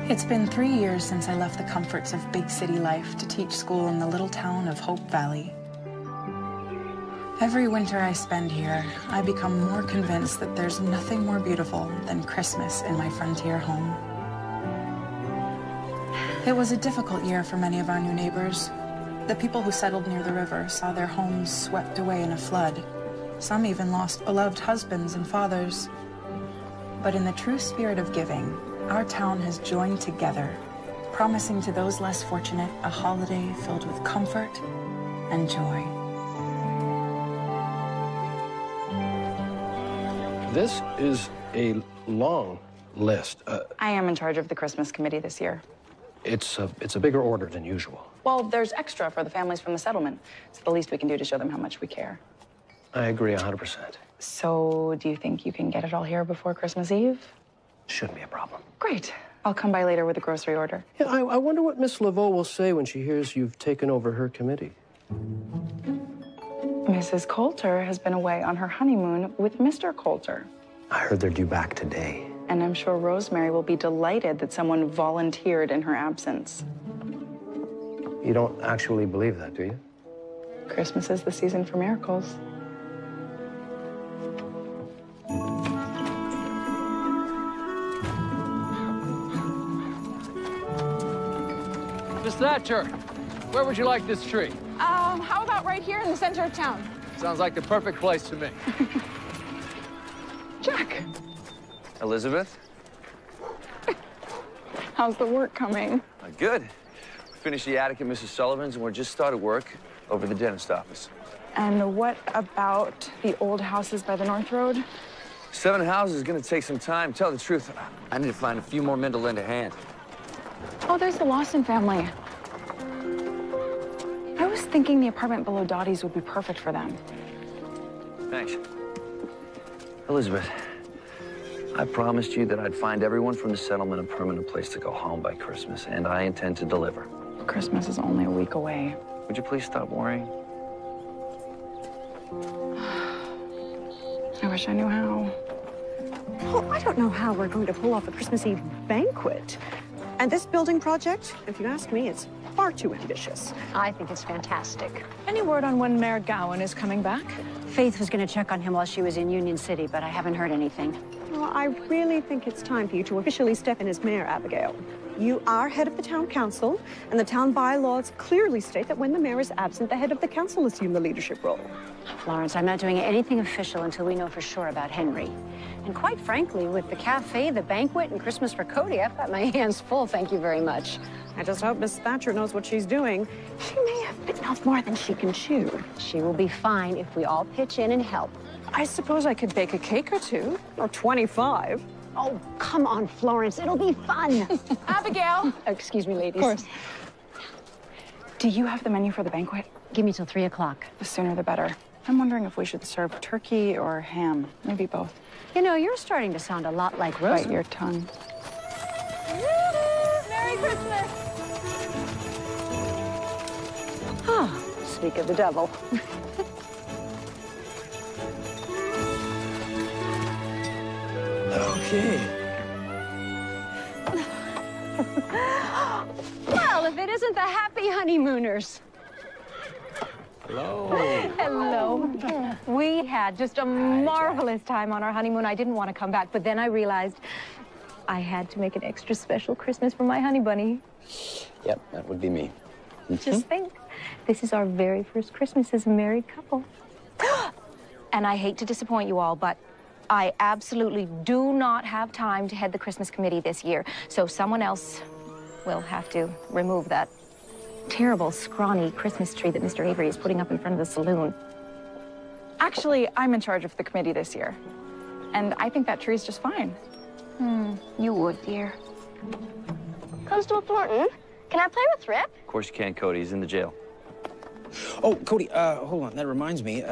It's been 3 years since I left the comforts of big city life to teach school in the little town of Hope Valley. Every winter I spend here, I become more convinced that there's nothing more beautiful than Christmas in my frontier home. It was a difficult year for many of our new neighbors. The people who settled near the river saw their homes swept away in a flood. Some even lost beloved husbands and fathers. But in the true spirit of giving, our town has joined together, promising to those less fortunate a holiday filled with comfort and joy. This is a long list. I am in charge of the Christmas committee this year. It's a bigger order than usual. Well, there's extra for the families from the settlement. It's the least we can do to show them how much we care. I agree 100%. So, do you think you can get it all here before Christmas Eve? Shouldn't be a problem. Great. I'll come by later with a grocery order. Yeah, I wonder what Miss Laveau will say when she hears you've taken over her committee. Mrs. Coulter has been away on her honeymoon with Mr. Coulter. I heard they're due back today. And I'm sure Rosemary will be delighted that someone volunteered in her absence. You don't actually believe that, do you? Christmas is the season for miracles. Miss Thatcher, where would you like this tree? How about right here in the center of town? Sounds like the perfect place to me. Jack, Elizabeth? how's the work coming? Good. We finished the attic at Mrs. Sullivan's, and we're just started work over the dentist office. And what about the old houses by the North Road? 7 houses is gonna take some time. Tell the truth, I need to find a few more men to lend a hand. Oh, there's the Lawson family. I was thinking the apartment below Dottie's would be perfect for them. Thanks. Elizabeth, I promised you that I'd find everyone from the settlement a permanent place to go home by Christmas, and I intend to deliver. Christmas is only a week away. Would you please stop worrying? I wish I knew how. Well, I don't know how we're going to pull off a Christmas Eve banquet. And this building project, if you ask me, it's far too ambitious. I think it's fantastic. Any word on when Mayor Gowan is coming back? Faith was going to check on him while she was in Union City, but I haven't heard anything. Well, I really think it's time for you to officially step in as mayor, Abigail. You are head of the town council, and the town bylaws clearly state that when the mayor is absent, the head of the council assume the leadership role. Florence, I'm not doing anything official until we know for sure about Henry. And quite frankly, with the cafe, the banquet, and Christmas for Cody, I've got my hands full, thank you very much. I just hope Miss Thatcher knows what she's doing. She may have bitten off more than she can chew. She will be fine if we all pitch in and help. I suppose I could bake a cake or two. Or 25. Oh, come on, Florence, it'll be fun. Abigail! Excuse me, ladies. Of course. Do you have the menu for the banquet? Give me till 3 o'clock. The sooner the better. I'm wondering if we should serve turkey or ham. Maybe both. You know, you're starting to sound a lot like Rose. Bite your tongue. Merry Christmas! Oh, speak of the devil. Okay. Well, if it isn't the happy honeymooners. Hello. Hello. We had just a marvelous time on our honeymoon. I didn't want to come back, but then I realized I had to make an extra special Christmas for my honey bunny. Yep, that would be me. Just think, this is our very first Christmas as a married couple. And I hate to disappoint you all, but I absolutely do not have time to head the Christmas committee this year. So someone else will have to remove that terrible, scrawny Christmas tree that Mr. Avery is putting up in front of the saloon. Actually, I'm in charge of the committee this year. And I think that tree's just fine. You would, dear. Constable Thornton, can I play with Rip? Of course you can, Cody. He's in the jail. Oh, Cody, hold on. That reminds me.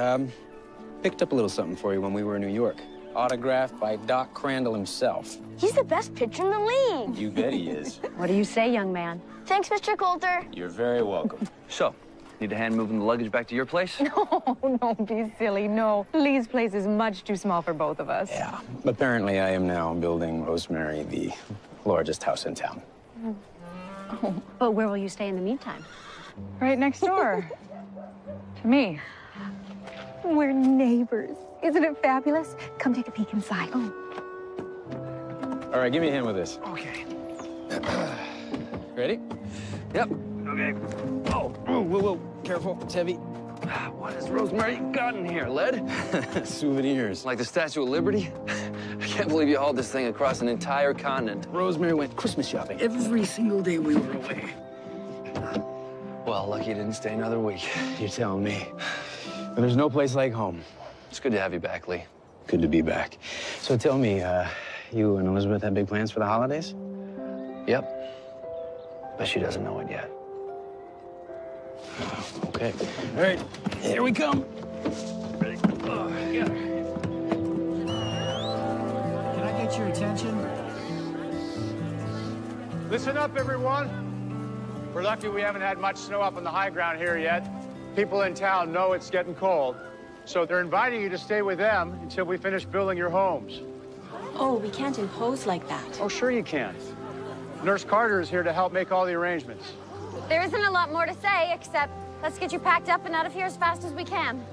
Picked up a little something for you when we were in New York. Autographed by Doc Crandall himself. He's the best pitcher in the league. You bet he is. What do you say, young man? Thanks, Mr. Coulter. You're very welcome. So, need a hand moving the luggage back to your place? No, don't be silly, no. Lee's place is much too small for both of us. Yeah. Apparently, I am now building Rosemary the largest house in town. Oh, but where will you stay in the meantime? Right next door. To me. We're neighbors. Isn't it fabulous? Come take a peek inside. Oh. All right, give me a hand with this. Okay. Ready? Yep. Okay. Oh, Whoa, whoa, whoa. Careful, it's heavy. what has Rosemary got in here? Lead? Souvenirs. Like the Statue of Liberty? I can't believe you hauled this thing across an entire continent. Rosemary went Christmas shopping every single day we were away. Well, lucky you didn't stay another week. You're telling me. But there's no place like home. It's good to have you back, Lee. Good to be back. So tell me, you and Elizabeth have big plans for the holidays? Yep. But she doesn't know it yet. Okay. All right, here we come. Ready? Oh, yeah. Can I get your attention? Listen up, everyone. We're lucky we haven't had much snow up on the high ground here yet. People in town know it's getting cold, so they're inviting you to stay with them until we finish building your homes. Oh, we can't impose like that. Oh, sure you can. Nurse Carter is here to help make all the arrangements. There isn't a lot more to say, except let's get you packed up and out of here as fast as we can.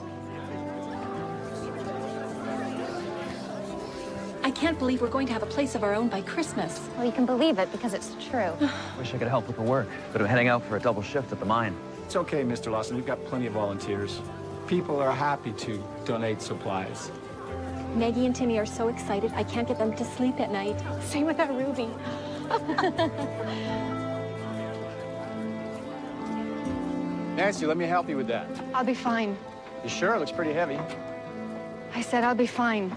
I can't believe we're going to have a place of our own by Christmas. Well, you can believe it because it's true. Wish I could help with the work, but I'm heading out for a double shift at the mine. It's okay, Mr. Lawson. We've got plenty of volunteers. People are happy to donate supplies. Maggie and Timmy are so excited, I can't get them to sleep at night. Same with that Ruby. Nancy, let me help you with that. I'll be fine. You sure? It looks pretty heavy. I said I'll be fine.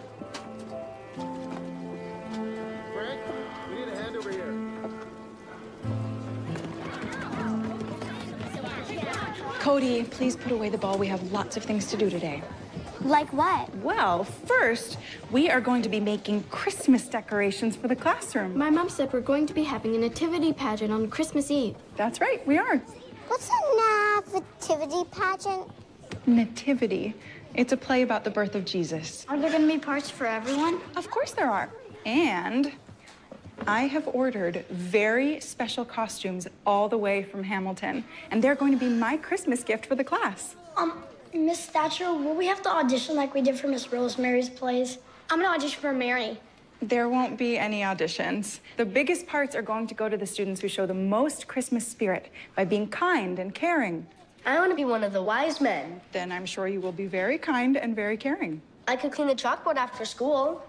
Frank, we need a hand over here. Cody, please put away the ball. We have lots of things to do today. Like what? Well, first, we are going to be making Christmas decorations for the classroom. My mom said we're going to be having a nativity pageant on Christmas Eve. That's right, we are. What's a nativity pageant? Nativity. It's a play about the birth of Jesus. Are there going to be parts for everyone? Of course there are. And I have ordered very special costumes all the way from Hamilton. And they're going to be my Christmas gift for the class. Miss Thatcher, will we have to audition like we did for Miss Rosemary's plays? I'm gonna audition for Mary. There won't be any auditions. The biggest parts are going to go to the students who show the most Christmas spirit by being kind and caring. I want to be one of the wise men. Then I'm sure you will be very kind and very caring. I could clean the chalkboard after school.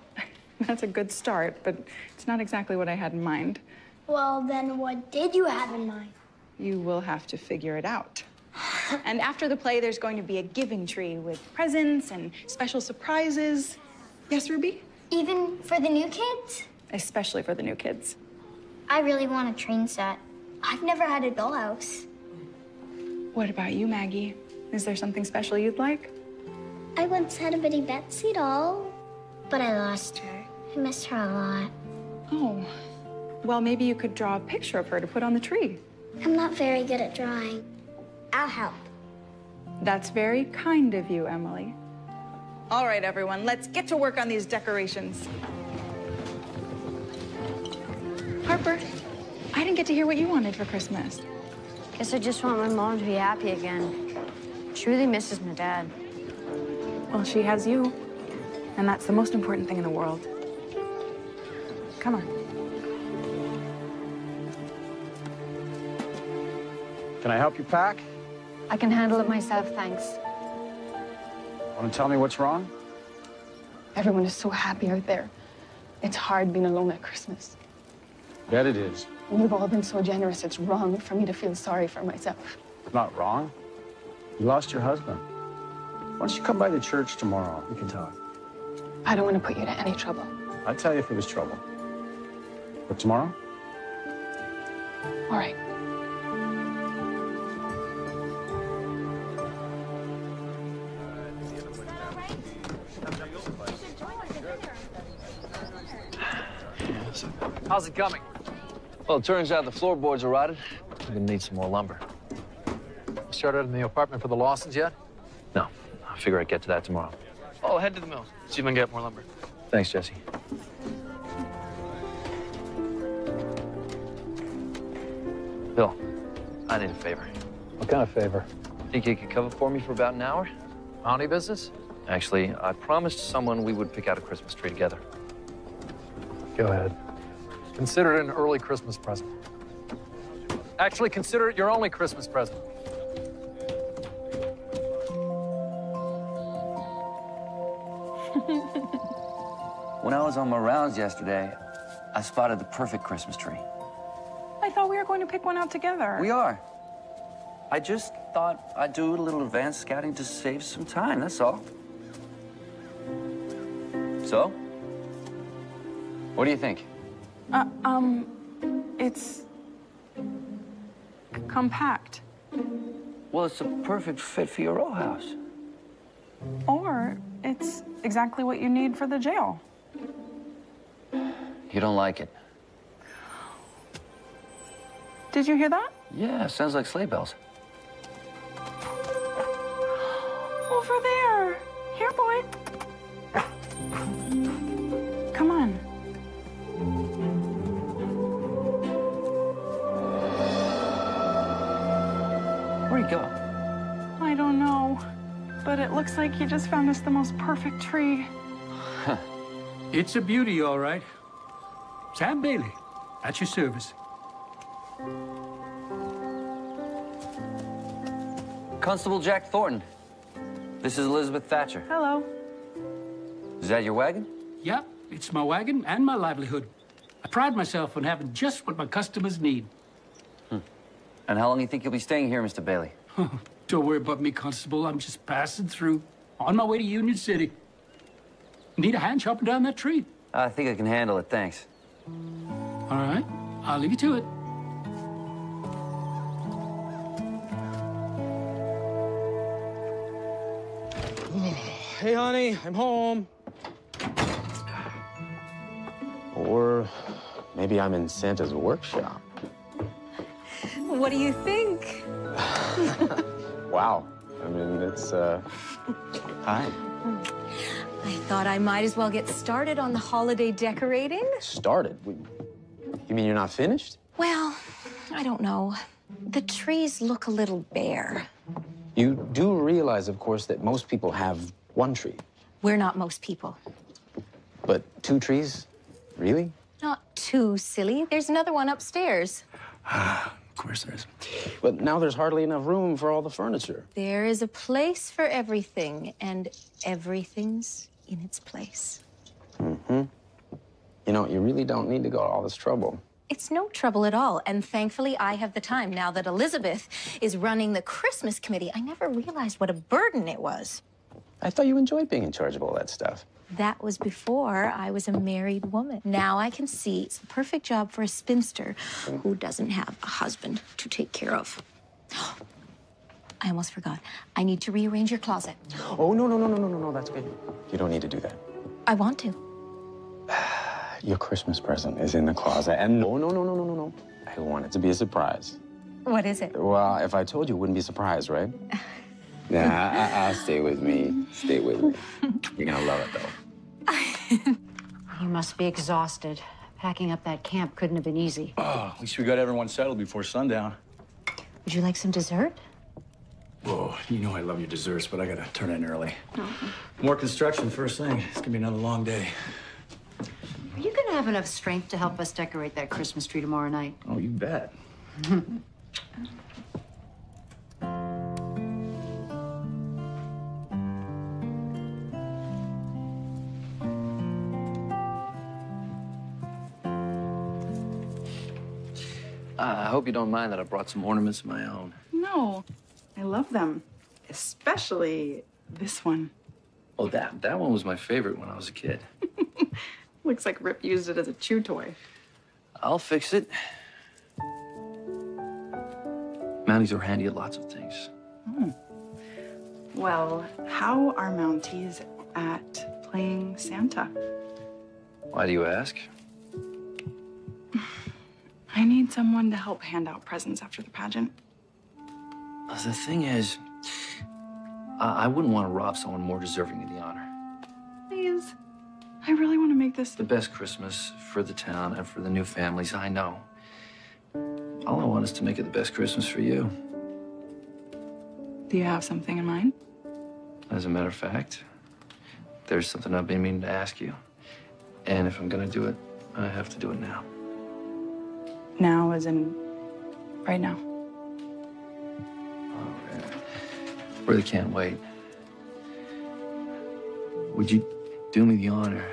That's a good start, but it's not exactly what I had in mind. Well, then what did you have in mind? You will have to figure it out. And after the play, there's going to be a giving tree with presents and special surprises. Yes, Ruby? Even for the new kids? Especially for the new kids. I really want a train set. I've never had a dollhouse. What about you, Maggie? Is there something special you'd like? I once had a Bitty Betsy doll, but I lost her. I miss her a lot. Oh, well, maybe you could draw a picture of her to put on the tree. I'm not very good at drawing. I'll help. That's very kind of you, Emily. All right, everyone, let's get to work on these decorations. Harper, I didn't get to hear what you wanted for Christmas. Guess I just want my mom to be happy again. She really misses my dad. Well, she has you, and that's the most important thing in the world. Come on. Can I help you pack? I can handle it myself, thanks. Want to tell me what's wrong? Everyone is so happy out there. It's hard being alone at Christmas. Bet it is. And you've all been so generous, it's wrong for me to feel sorry for myself. Not wrong. You lost your husband. Why don't you come by the church tomorrow? We can talk. I don't want to put you to any trouble. I'd tell you if it was trouble. But tomorrow? All right. How's it coming? Well, it turns out the floorboards are rotted. We're gonna need some more lumber. Started in the apartment for the Lawsons yet? No, I figure I'd get to that tomorrow. Oh, head to the mill. See if I can get more lumber. Thanks, Jesse. Bill, I need a favor. What kind of favor? Think you could cover for me for about an hour? Bounty business? Actually, I promised someone we would pick out a Christmas tree together. Go ahead. Consider it an early Christmas present. Actually, consider it your only Christmas present. When I was on my rounds yesterday, I spotted the perfect Christmas tree. I thought we were going to pick one out together. We are. I just thought I'd do a little advanced scouting to save some time, that's all. So? What do you think? It's compact. Well, it's a perfect fit for your row house. Or it's exactly what you need for the jail. You don't like it? Did you hear that? Yeah, sounds like sleigh bells. Over there. Here, boy. Come on. Where'd he go? I don't know. But it looks like you just found us the most perfect tree. It's a beauty, all right. Sam Bailey, at your service. Constable Jack Thornton. This is Elizabeth Thatcher. Hello. Is that your wagon? Yep, it's my wagon and my livelihood. I pride myself on having just what my customers need. And how long do you think you'll be staying here, Mr. Bailey? Don't worry about me, Constable. I'm just passing through. On my way to Union City. Need a hand chopping down that tree? I think I can handle it, thanks. All right, I'll leave you to it. Hey, honey, I'm home. Or maybe I'm in Santa's workshop. What do you think? Wow. I mean, it's, Hi. I thought I might as well get started on the holiday decorating. Started? You mean you're not finished? Well, I don't know. The trees look a little bare. You do realize, of course, that most people have one tree. We're not most people. But 2 trees? Really? Not too silly. There's another one upstairs. Of course there is. But now there's hardly enough room for all the furniture. There is a place for everything, and everything's in its place. Mm-hmm. You know, you really don't need to go to all this trouble. It's no trouble at all, and thankfully I have the time now that Elizabeth is running the Christmas committee. I never realized what a burden it was. I thought you enjoyed being in charge of all that stuff. That was before I was a married woman. Now I can see it's the perfect job for a spinster who doesn't have a husband to take care of. I almost forgot. I need to rearrange your closet. Oh, no, that's good. You don't need to do that. I want to. Your Christmas present is in the closet, and no. I want it to be a surprise. What is it? Well, if I told you, it wouldn't be a surprise, right? Nah, stay with me. Stay with me. You're gonna love it, though. You must be exhausted. Packing up that camp couldn't have been easy. Oh, at least we got everyone settled before sundown. Would you like some dessert? Whoa, you know I love your desserts, but I gotta turn in early. More construction first thing. It's gonna be another long day. Are you gonna have enough strength to help us decorate that Christmas tree tomorrow night? Oh, you bet. I hope you don't mind that I brought some ornaments of my own. No, I love them, especially this one. Oh, that one was my favorite when I was a kid. Looks like Rip used it as a chew toy. I'll fix it. Mounties are handy at lots of things. Well, how are Mounties at playing Santa? Why do you ask? I need someone to help hand out presents after the pageant. The thing is, I wouldn't want to rob someone more deserving of the honor. Please. I really want to make this The best Christmas for the town and for the new families, I know. All I want is to make it the best Christmas for you. Do you have something in mind? As a matter of fact, there's something I've been meaning to ask you. And if I'm gonna do it, I have to do it now. Now, as in right now. Really can't wait. Would you do me the honor,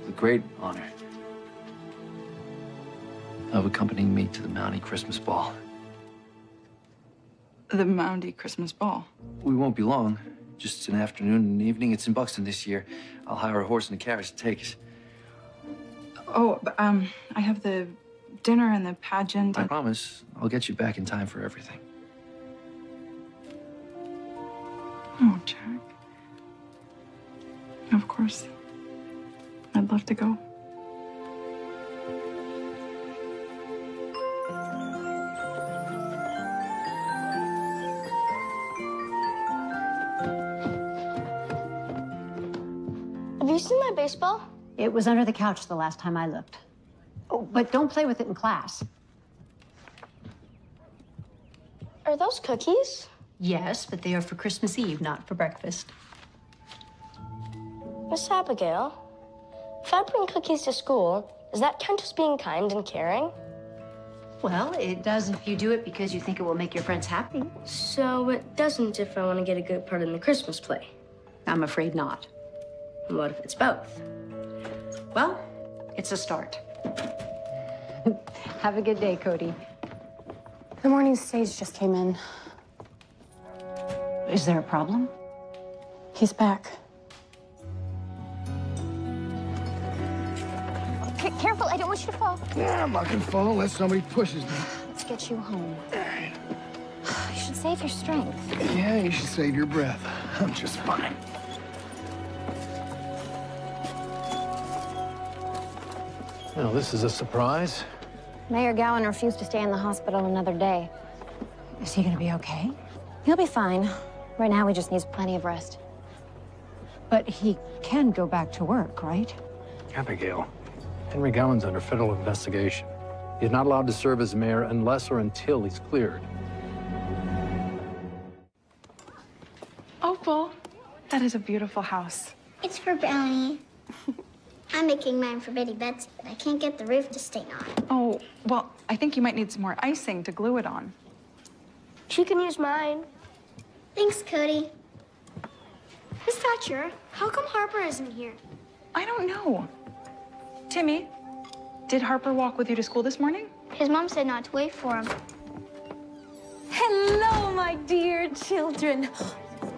the great honor, of accompanying me to the Mountie Christmas Ball? The Mountie Christmas Ball. We won't be long. Just an afternoon and evening. It's in Buxton this year. I'll hire a horse and a carriage to take us. Oh, but, I have the dinner and the pageant. I promise I'll get you back in time for everything. Oh, Jack. Of course. I'd love to go. Have you seen my baseball? It was under the couch the last time I looked. Oh, but don't play with it in class. Are those cookies? Yes, but they are for Christmas Eve, not for breakfast. Miss Abigail, if I bring cookies to school, does that count as being kind and caring? Well, it does if you do it because you think it will make your friends happy. So it doesn't if I want to get a good part in the Christmas play? I'm afraid not. What if it's both? Well, it's a start. Have a good day, Cody. The morning stage just came in. Is there a problem? He's back. Careful, I don't want you to fall. Yeah, I'm not gonna fall unless somebody pushes me. Let's get you home. You should save your strength. Yeah, you should save your breath. I'm just fine. Well, this is a surprise. Mayor Gowan refused to stay in the hospital another day. Is he gonna be okay? He'll be fine. Right now, he just needs plenty of rest. But he can go back to work, right? Abigail, Henry Gowan's under federal investigation. He's not allowed to serve as mayor unless or until he's cleared. Opal, that is a beautiful house. It's for Brownie. I'm making mine for Betty Betsy, but I can't get the roof to stay on. Oh, well, I think you might need some more icing to glue it on. She can use mine. Thanks, Cody. Miss Thatcher, how come Harper isn't here? I don't know. Timmy, did Harper walk with you to school this morning? His mom said not to wait for him. Hello, my dear children.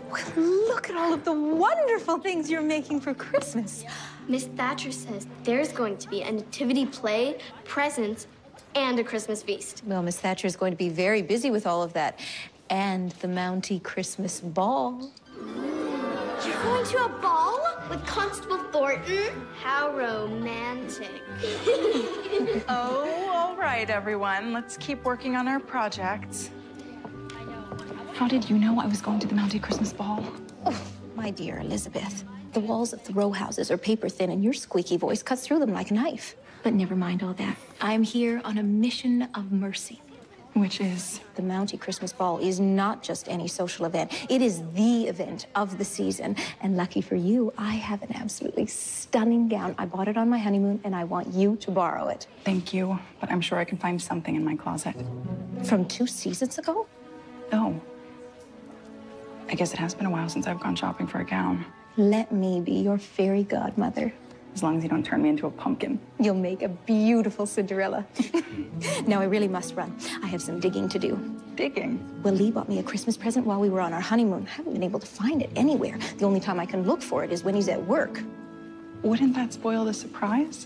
Well, look at all of the wonderful things you're making for Christmas. Miss Thatcher says there's going to be a nativity play, presents, and a Christmas feast. Well, Miss Thatcher is going to be very busy with all of that. And the Mountie Christmas Ball. You're going to a ball with Constable Thornton? How romantic. Oh, all right, everyone. Let's keep working on our projects. How did you know I was going to the Mountie Christmas Ball? Oh, my dear Elizabeth, the walls of the row houses are paper thin and your squeaky voice cuts through them like a knife. But never mind all that. I'm here on a mission of mercy. Which is? The Mountie Christmas Ball is not just any social event. It is the event of the season. And lucky for you, I have an absolutely stunning gown. I bought it on my honeymoon, and I want you to borrow it. Thank you, but I'm sure I can find something in my closet. From 2 seasons ago? Oh. I guess it has been a while since I've gone shopping for a gown. Let me be your fairy godmother. As long as you don't turn me into a pumpkin. You'll make a beautiful Cinderella. Now, I really must run. I have some digging to do. Digging? Well, Lee bought me a Christmas present while we were on our honeymoon. I haven't been able to find it anywhere. The only time I can look for it is when he's at work. Wouldn't that spoil the surprise?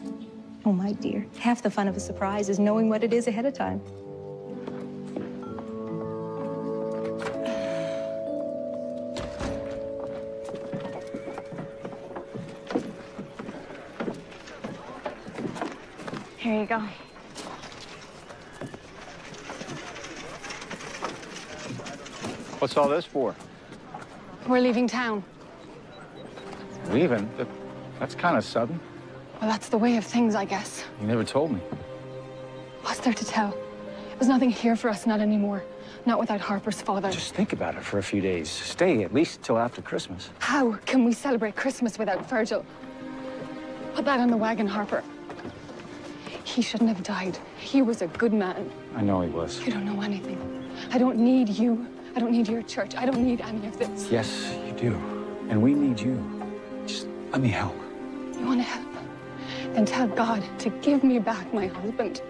Oh, my dear. Half the fun of a surprise is knowing what it is ahead of time. Here you go. What's all this for? We're leaving town. Leaving? That's kind of sudden. Well, that's the way of things, I guess. You never told me. What's there to tell? There's nothing here for us, not anymore. Not without Harper's father. Just think about it for a few days. Stay at least till after Christmas. How can we celebrate Christmas without Virgil? Put that on the wagon, Harper. He shouldn't have died. He was a good man. I know he was. You don't know anything. I don't need you. I don't need your church. I don't need any of this. Yes, you do. And we need you. Just let me help. You want to help? Then tell God to give me back my husband.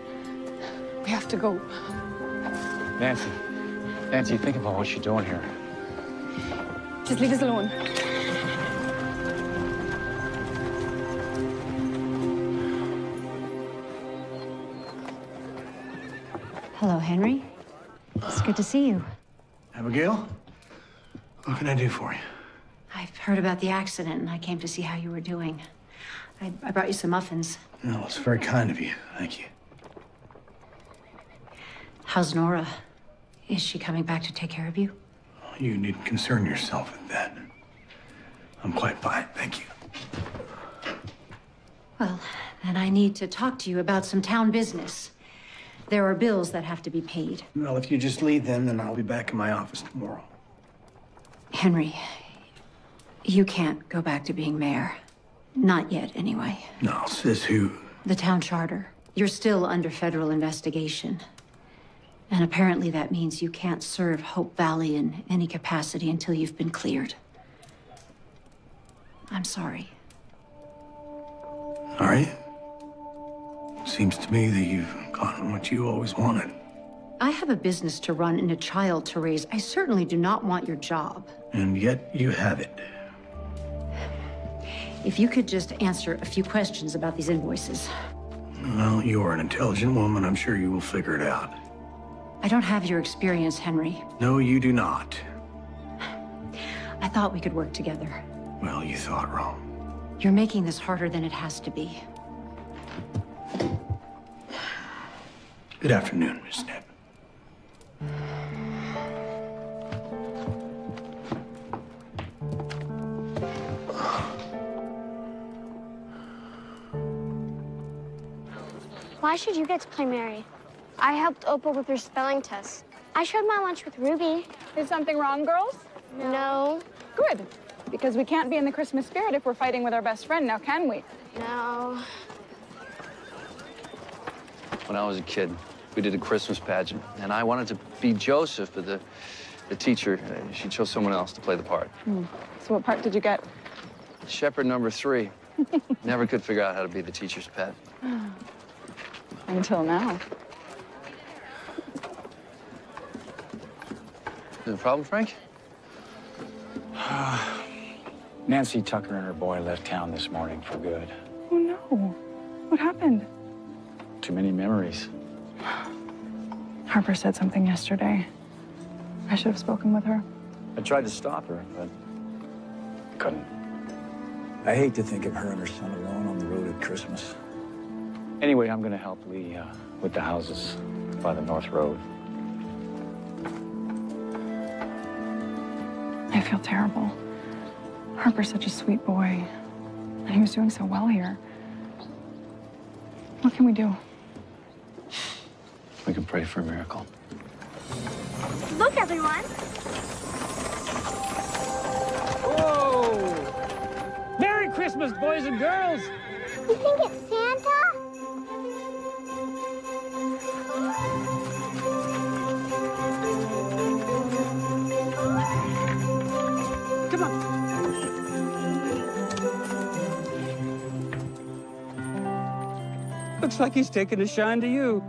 We have to go. Nancy. Nancy, think about what you're doing here. Just leave us alone. Hello, Henry. It's good to see you. Abigail, what can I do for you? I've heard about the accident, and I came to see how you were doing. I brought you some muffins. No, it's very kind of you. Thank you. How's Nora? Is she coming back to take care of you? You needn't concern yourself with that. I'm quite fine, thank you. Well, then I need to talk to you about some town business. There are bills that have to be paid. Well, if you just leave them, then I'll be back in my office tomorrow. Henry, you can't go back to being mayor. Not yet, anyway. No, says who? The town charter. You're still under federal investigation. And apparently that means you can't serve Hope Valley in any capacity until you've been cleared. I'm sorry. All right. Seems to me that you've gotten what you always wanted. I have a business to run and a child to raise. I certainly do not want your job. And yet you have it. If you could just answer a few questions about these invoices. Well, you're an intelligent woman. I'm sure you will figure it out. I don't have your experience, Henry. No, you do not. I thought we could work together. Well, you thought wrong. You're making this harder than it has to be. Good afternoon, Miss Knapp. Why should you get to play Mary? I helped Opal with her spelling test. I shared my lunch with Ruby. Is something wrong, girls? No. Good, because we can't be in the Christmas spirit if we're fighting with our best friend, now can we? No. When I was a kid, we did a Christmas pageant, and I wanted to be Joseph, but the teacher, she chose someone else to play the part. So what part did you get? Shepherd number 3. Never could figure out how to be the teacher's pet. Until now. Is a problem, Frank? Nancy Tucker and her boy left town this morning for good. Oh, no. What happened? Too many memories. Harper said something yesterday. I should have spoken with her. I tried to stop her, but couldn't. I hate to think of her and her son alone on the road at Christmas. Anyway, I'm going to help Lee with the houses by the North Road. I feel terrible. Harper's such a sweet boy, and he was doing so well here. What can we do? We can pray for a miracle. Look, everyone. Whoa! Merry Christmas, boys and girls! You think it's Santa? Come on. Looks like he's taking a shine to you.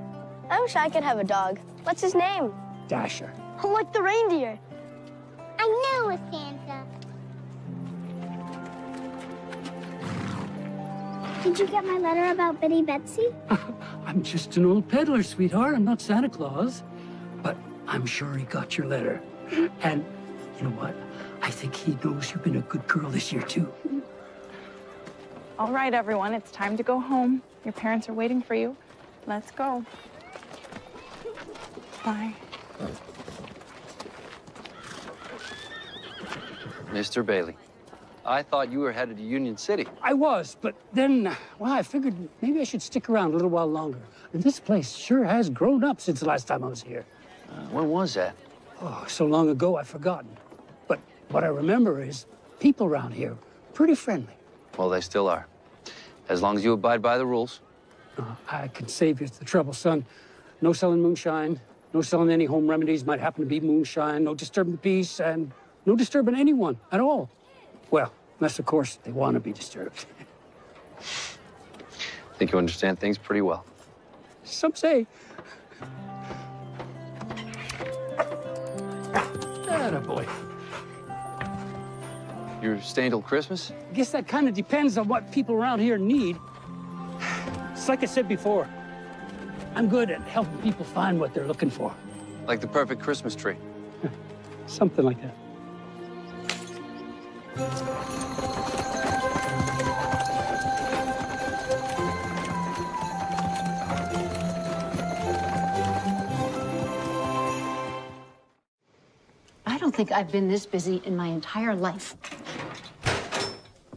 I wish I could have a dog. What's his name? Dasher. Like the reindeer. I knew it was Santa. Did you get my letter about Betty Betsy? I'm just an old peddler, sweetheart. I'm not Santa Claus. But I'm sure he got your letter. And you know what? I think he knows you've been a good girl this year, too. All right, everyone, it's time to go home. Your parents are waiting for you. Let's go. Bye. Mr. Bailey, I thought you were headed to Union City. I was, but then, well, I figured maybe I should stick around a little while longer. And this place sure has grown up since the last time I was here. When was that? Oh, so long ago I've forgotten. But what I remember is people around here, pretty friendly. Well, they still are. As long as you abide by the rules. I can save you the trouble, son. No selling moonshine, no selling any home remedies might happen to be moonshine, no disturbing the peace, and no disturbing anyone at all. Well, unless, of course, they want to be disturbed. I think you understand things pretty well. Some say. Attaboy. You're staying till Christmas? I guess that kind of depends on what people around here need. It's like I said before, I'm good at helping people find what they're looking for. Like the perfect Christmas tree. Something like that. I don't think I've been this busy in my entire life.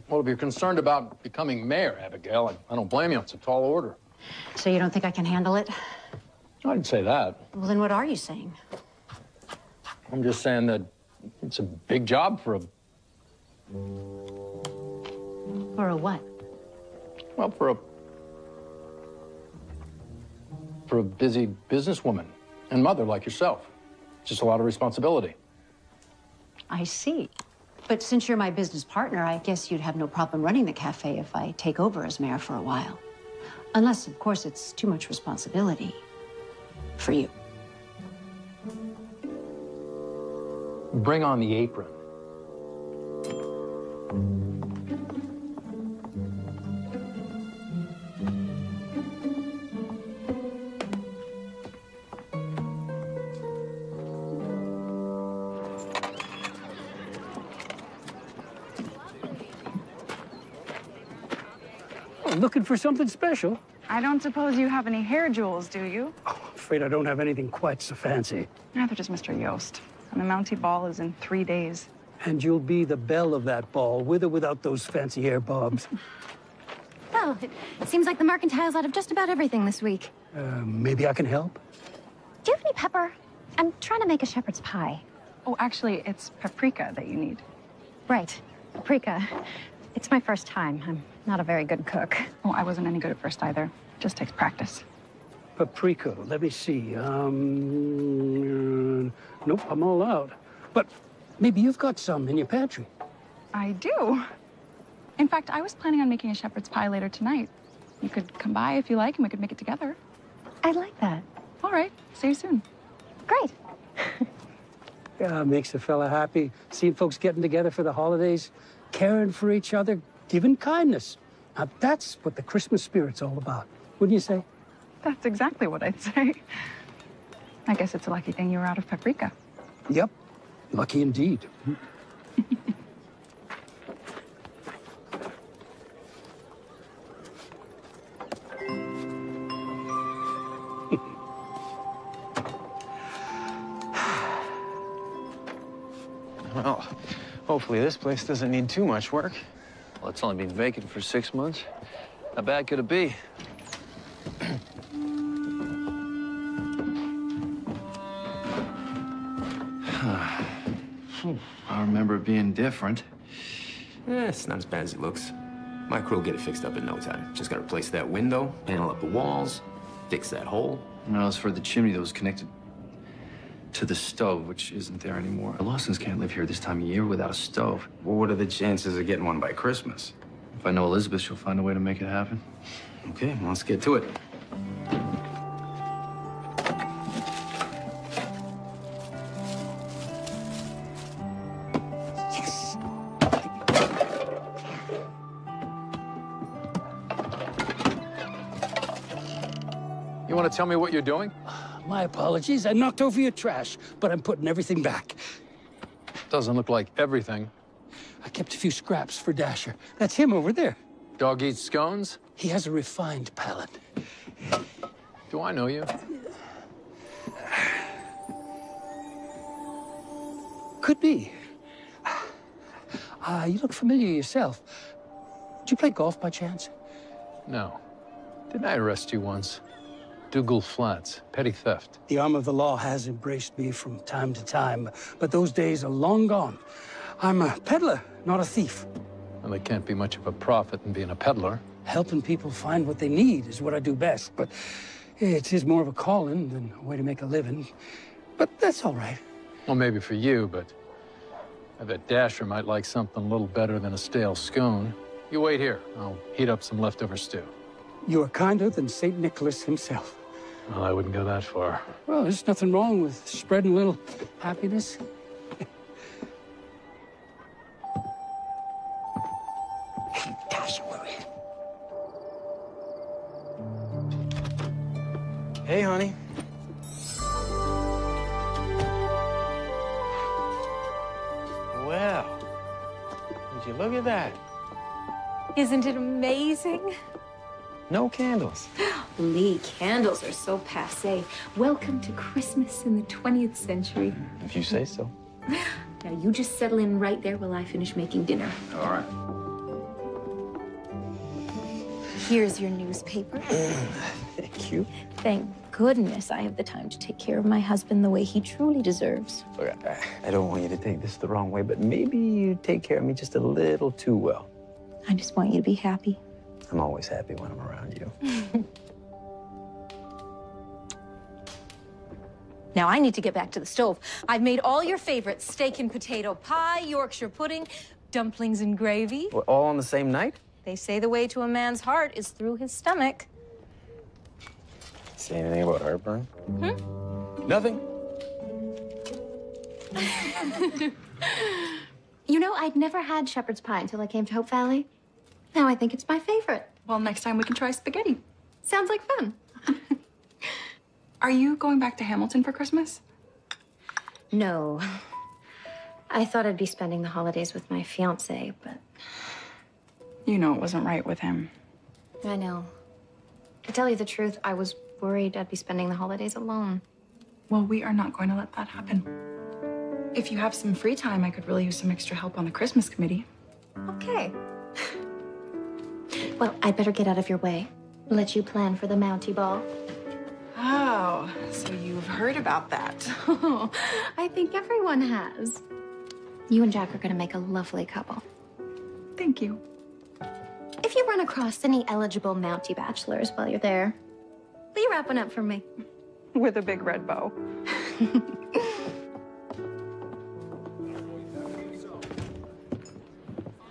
Well, if you're concerned about becoming mayor, Abigail, I don't blame you. It's a tall order. So you don't think I can handle it? I didn't say that. Well, then what are you saying? I'm just saying that it's a big job for a... For a what? Well, for a busy businesswoman and mother like yourself. Just a lot of responsibility. I see. But since you're my business partner, I guess you'd have no problem running the cafe if I take over as mayor for a while. Unless, of course, it's too much responsibility for you. Bring on the apron. Looking for something special? I don't suppose you have any hair jewels, do you? Oh, I'm afraid I don't have anything quite so fancy. Neither does Mr. Yost. And the Mountie Ball is in 3 days. And you'll be the belle of that ball, with or without those fancy hair bobs. Well, it seems like the mercantile's out of just about everything this week. Maybe I can help? Do you have any pepper? I'm trying to make a shepherd's pie. Oh, actually, it's paprika that you need. Right, paprika. It's my first time. I'm not a very good cook. Oh, I wasn't any good at first either. Just takes practice. Paprika, let me see. Nope, I'm all out. But maybe you've got some in your pantry. I do. In fact, I was planning on making a shepherd's pie later tonight. You could come by if you like, and we could make it together. I like that. All right, see you soon. Great. Yeah, makes a fella happy. Seeing folks getting together for the holidays, caring for each other, giving kindness. Now, that's what the Christmas spirit's all about, wouldn't you say? That's exactly what I'd say. I guess it's a lucky thing you were out of paprika. Yep, lucky indeed. Well, hopefully this place doesn't need too much work. Well, it's only been vacant for 6 months. How bad could it be? I remember it being different. It's not as bad as it looks. My crew will get it fixed up in no time. Just gotta replace that window, panel up the walls, fix that hole. No, it's for the chimney that was connected to the stove, which isn't there anymore. The Lawsons can't live here this time of year without a stove. Well, what are the chances of getting one by Christmas? If I know Elizabeth, she'll find a way to make it happen. Okay, well, let's get to it. Yes! You want to tell me what you're doing? My apologies. I knocked over your trash, but I'm putting everything back. Doesn't look like everything. I kept a few scraps for Dasher. That's him over there. Dog eats scones? He has a refined palate. Do I know you? Could be. You look familiar yourself. Do you play golf by chance? No. Didn't I arrest you once? Dougal Flats, petty theft. The arm of the law has embraced me from time to time, but those days are long gone. I'm a peddler, not a thief. Well, there can't be much of a profit in being a peddler. Helping people find what they need is what I do best, but it is more of a calling than a way to make a living. But that's all right. Well, maybe for you, but I bet Dasher might like something a little better than a stale scone. You wait here. I'll heat up some leftover stew. You are kinder than St. Nicholas himself. Well, I wouldn't go that far. Well, there's nothing wrong with spreading a little happiness. Gosh, Hey, honey. Well, would you look at that? Isn't it amazing? No candles. Lee, candles are so passé. Welcome to Christmas in the 20th century. If you say so. Now, you just settle in right there while I finish making dinner. All right. Here's your newspaper. Thank you. Thank goodness I have the time to take care of my husband the way he truly deserves. Look, I don't want you to take this the wrong way, but maybe you take care of me just a little too well. I just want you to be happy. I'm always happy when I'm around you. Now, I need to get back to the stove. I've made all your favorites: steak and potato pie, Yorkshire pudding, dumplings and gravy. What, all on the same night? They say the way to a man's heart is through his stomach. Say anything about heartburn? Nothing. You know, I'd never had shepherd's pie until I came to Hope Valley. Now I think it's my favorite. Well, next time we can try spaghetti. Sounds like fun. Are you going back to Hamilton for Christmas? No. I thought I'd be spending the holidays with my fiancé, but... You know it wasn't right with him. I know. To tell you the truth, I was worried I'd be spending the holidays alone. Well, we are not going to let that happen. If you have some free time, I could really use some extra help on the Christmas committee. Okay. Well, I'd better get out of your way. Let you plan for the Mountie Ball. Oh, so you've heard about that. I think everyone has. You and Jack are gonna make a lovely couple. Thank you. If you run across any eligible Mountie bachelors while you're there, will you wrap one up for me? With a big red bow.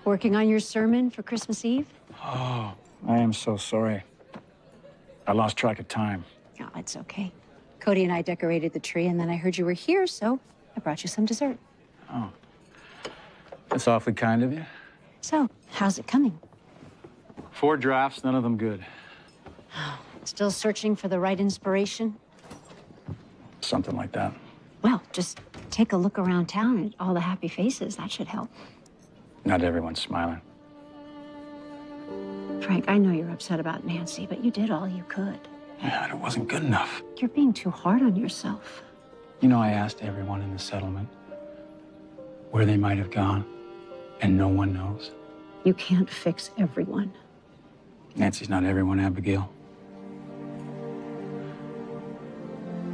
Working on your sermon for Christmas Eve? Oh, I am so sorry. I lost track of time. No, it's okay. Cody and I decorated the tree, and then I heard you were here, so I brought you some dessert. Oh, that's awfully kind of you. So, how's it coming? 4 drafts, none of them good. Still searching for the right inspiration? Something like that. Well, just take a look around town at all the happy faces. That should help. Not everyone's smiling. Frank, I know you're upset about Nancy, but you did all you could. Yeah, it wasn't good enough. You're being too hard on yourself. You know, I asked everyone in the settlement where they might have gone, and no one knows. You can't fix everyone. Nancy's not everyone, Abigail.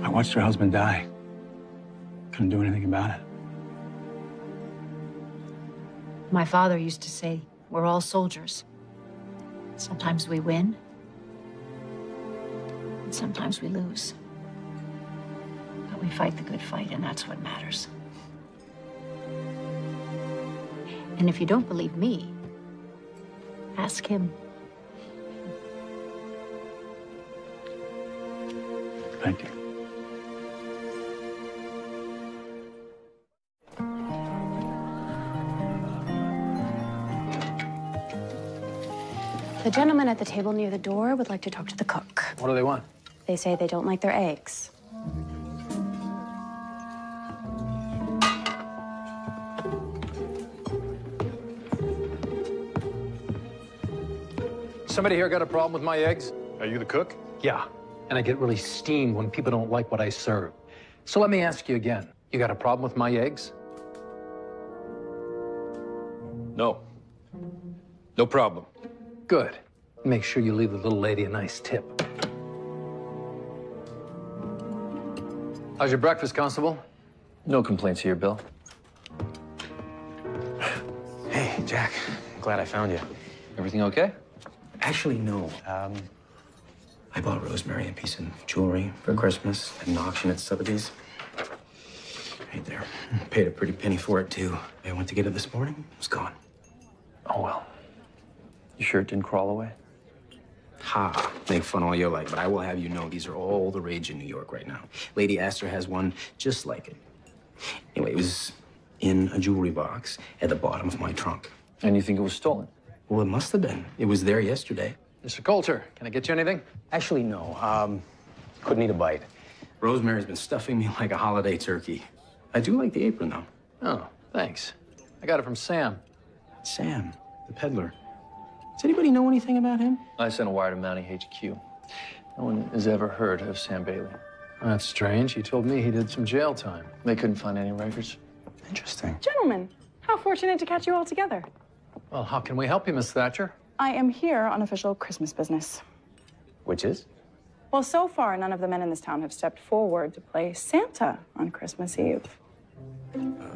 I watched her husband die. Couldn't do anything about it. My father used to say, we're all soldiers. Sometimes we win, and sometimes we lose. But we fight the good fight, and that's what matters. And if you don't believe me, ask him. Thank you. The gentleman at the table near the door would like to talk to the cook. What do they want? They say they don't like their eggs. Somebody here got a problem with my eggs? Are you the cook? Yeah, and I get really steamed when people don't like what I serve. So let me ask you again. You got a problem with my eggs? No. No problem. Good. Make sure you leave the little lady a nice tip. How's your breakfast, Constable? No complaints here, Bill. Hey, Jack. Glad I found you. Everything okay? Actually, no. I bought Rosemary a piece of jewelry for Christmas at an auction at Sotheby's. Right there. Paid a pretty penny for it, too. I went to get it this morning. It was gone. Oh, well. You sure it didn't crawl away? Ha! Make fun all you like, but I will have you know these are all the rage in New York right now. Lady Astor has one just like it. Anyway, it was in a jewelry box at the bottom of my trunk. And you think it was stolen? Well, it must have been. It was there yesterday. Mr. Coulter, can I get you anything? Actually, no. Couldn't eat a bite. Rosemary's been stuffing me like a holiday turkey. I do like the apron, though. Oh, thanks. I got it from Sam. Sam, the peddler. Does anybody know anything about him? I sent a wire to Mountie HQ. No one has ever heard of Sam Bailey. That's strange. He told me he did some jail time. They couldn't find any records. Interesting. Gentlemen, how fortunate to catch you all together. Well, how can we help you, Miss Thatcher? I am here on official Christmas business. Which is? Well, so far, none of the men in this town have stepped forward to play Santa on Christmas Eve.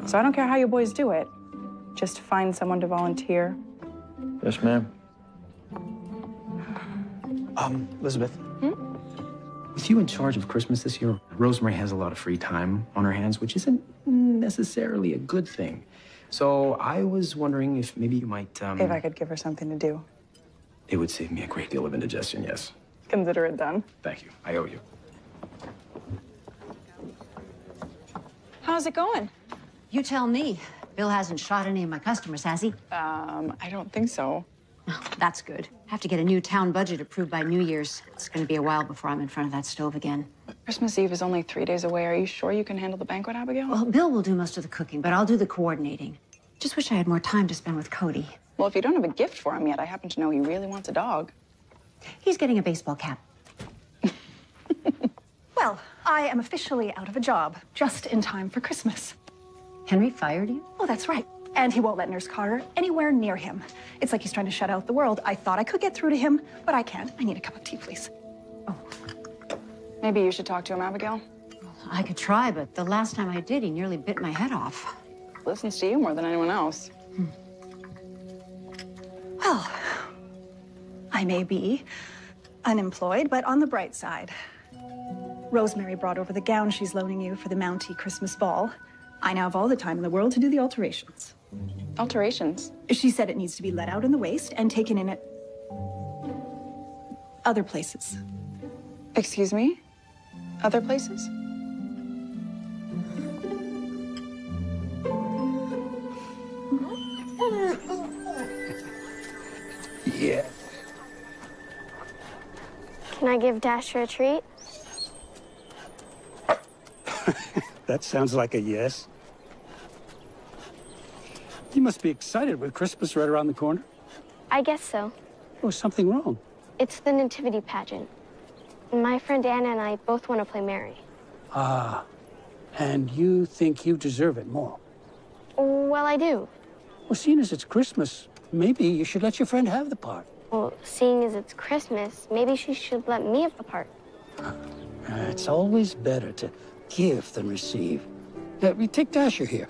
So I don't care how you boys do it. Just find someone to volunteer. Yes, ma'am. Elizabeth. With you in charge of Christmas this year, Rosemary has a lot of free time on her hands, which isn't necessarily a good thing. So I was wondering if maybe you might, If I could give her something to do. It would save me a great deal of indigestion, yes. Consider it done. Thank you. I owe you. How's it going? You tell me. Bill hasn't shot any of my customers, has he? I don't think so. Oh, that's good. Have to get a new town budget approved by New Year's. It's going to be a while before I'm in front of that stove again. Christmas Eve is only 3 days away. Are you sure you can handle the banquet, Abigail? Well, Bill will do most of the cooking, but I'll do the coordinating. Just wish I had more time to spend with Cody. Well, if you don't have a gift for him yet, I happen to know he really wants a dog. He's getting a baseball cap. Well, I am officially out of a job, just in time for Christmas. Henry fired you? Oh, that's right. And he won't let Nurse Carter anywhere near him. It's like he's trying to shut out the world. I thought I could get through to him, but I can't. I need a cup of tea, please. Maybe you should talk to him, Abigail. I could try, but the last time I did, he nearly bit my head off. Listens to you more than anyone else. Well, I may be unemployed, but on the bright side, Rosemary brought over the gown she's loaning you for the Mountie Christmas ball. I now have all the time in the world to do the alterations. Alterations? She said it needs to be let out in the waist and taken in at other places. Excuse me? Other places? Yeah. Can I give Dasher a treat? That sounds like a yes. You must be excited with Christmas right around the corner. I guess so. Oh, something wrong? It's the nativity pageant. My friend Anna and I both want to play Mary. Ah, and you think you deserve it more? Well, I do. Well, seeing as it's Christmas, maybe you should let your friend have the part. Well, seeing as it's Christmas, maybe she should let me have the part. It's always better to give than receive. We take Dasher here.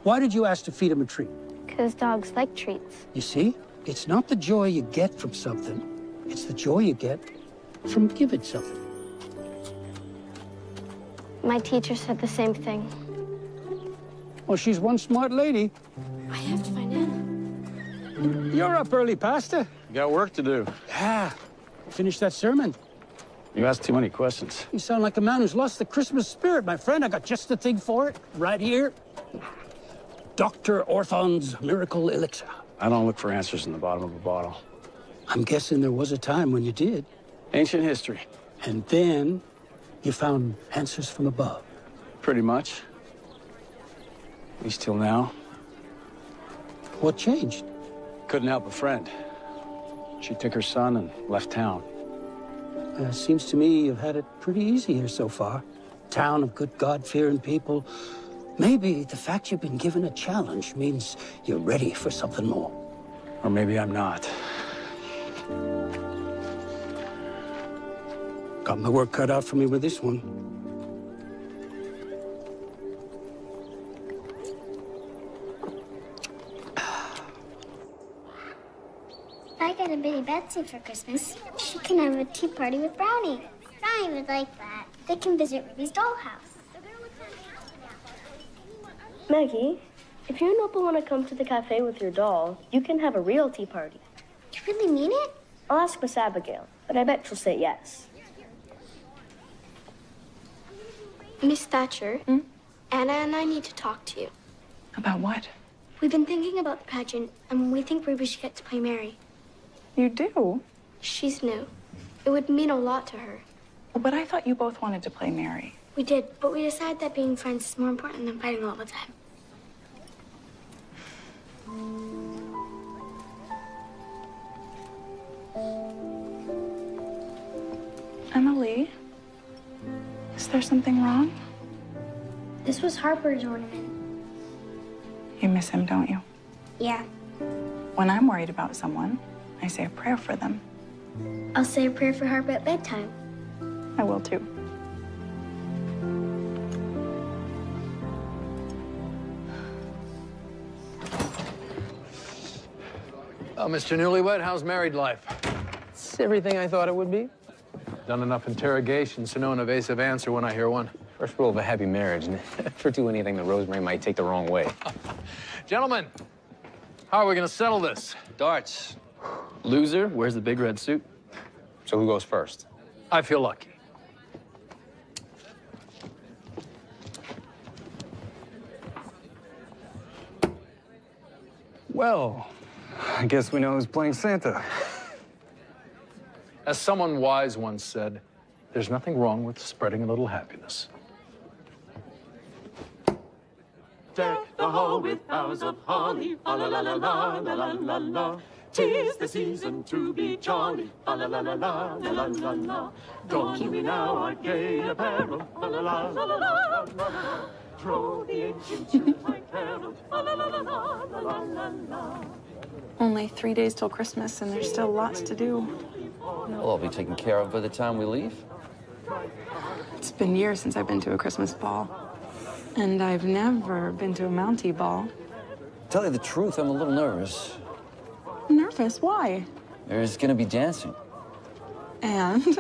Why did you ask to feed him a treat? Because dogs like treats. You see, it's not the joy you get from something. It's the joy you get from giving something. My teacher said the same thing. Well, she's one smart lady. I have to find Anna. You're up early, Pastor. Got work to do. Yeah. Finish that sermon. You ask too many questions. You sound like a man who's lost the Christmas spirit, my friend. I got just the thing for it, right here. Dr. Orthon's Miracle Elixir. I don't look for answers in the bottom of a bottle. I'm guessing there was a time when you did. Ancient history. And then you found answers from above. Pretty much. At least till now. What changed? Couldn't help a friend. She took her son and left town. Seems to me you've had it pretty easy here so far. Town of good God-fearing people. Maybe the fact you've been given a challenge means you're ready for something more. Or maybe I'm not. Got my work cut out for me with this one. get a Bitty Betsy for Christmas, she can have a tea party with Brownie. Brownie would like that. They can visit Ruby's dollhouse. Maggie, if you and Opal want to come to the cafe with your doll, you can have a real tea party. You really mean it? I'll ask Miss Abigail, but I bet she'll say yes. Miss Thatcher, Anna and I need to talk to you. About what? We've been thinking about the pageant, and we think Ruby should get to play Mary. You do? She's new. It would mean a lot to her. But I thought you both wanted to play Mary. We did, but we decided that being friends is more important than fighting all the time. Emily, is there something wrong? This was Harper's ornament. You miss him, don't you? Yeah. When I'm worried about someone, I say a prayer for them. I'll say a prayer for Harper at bedtime. I will too. Oh, Mr. Newlywed, how's married life? It's everything I thought it would be. Done enough interrogations to know an evasive answer when I hear one. First rule of a happy marriage, never do anything that Rosemary might take the wrong way. Gentlemen, how are we gonna settle this? Darts. Loser wears the big red suit. So who goes first? I feel lucky. Well, I guess we know who's playing Santa. As someone wise once said, there's nothing wrong with spreading a little happiness. Deck the hall with boughs of holly, fa la la la la la la la la. 'Tis the season to be jolly, fa la la la la la la la la. Don we now our gay apparel, fa la la la la la la. Throw the ancient Yuletide carol, fa la la la la la la la. Only 3 days till Christmas, and there's still lots to do. Well, I'll be taken care of by the time we leave. It's been years since I've been to a Christmas ball. And I've never been to a Mountie ball. Tell you the truth, I'm a little nervous. Nervous? Why? There's gonna be dancing. And?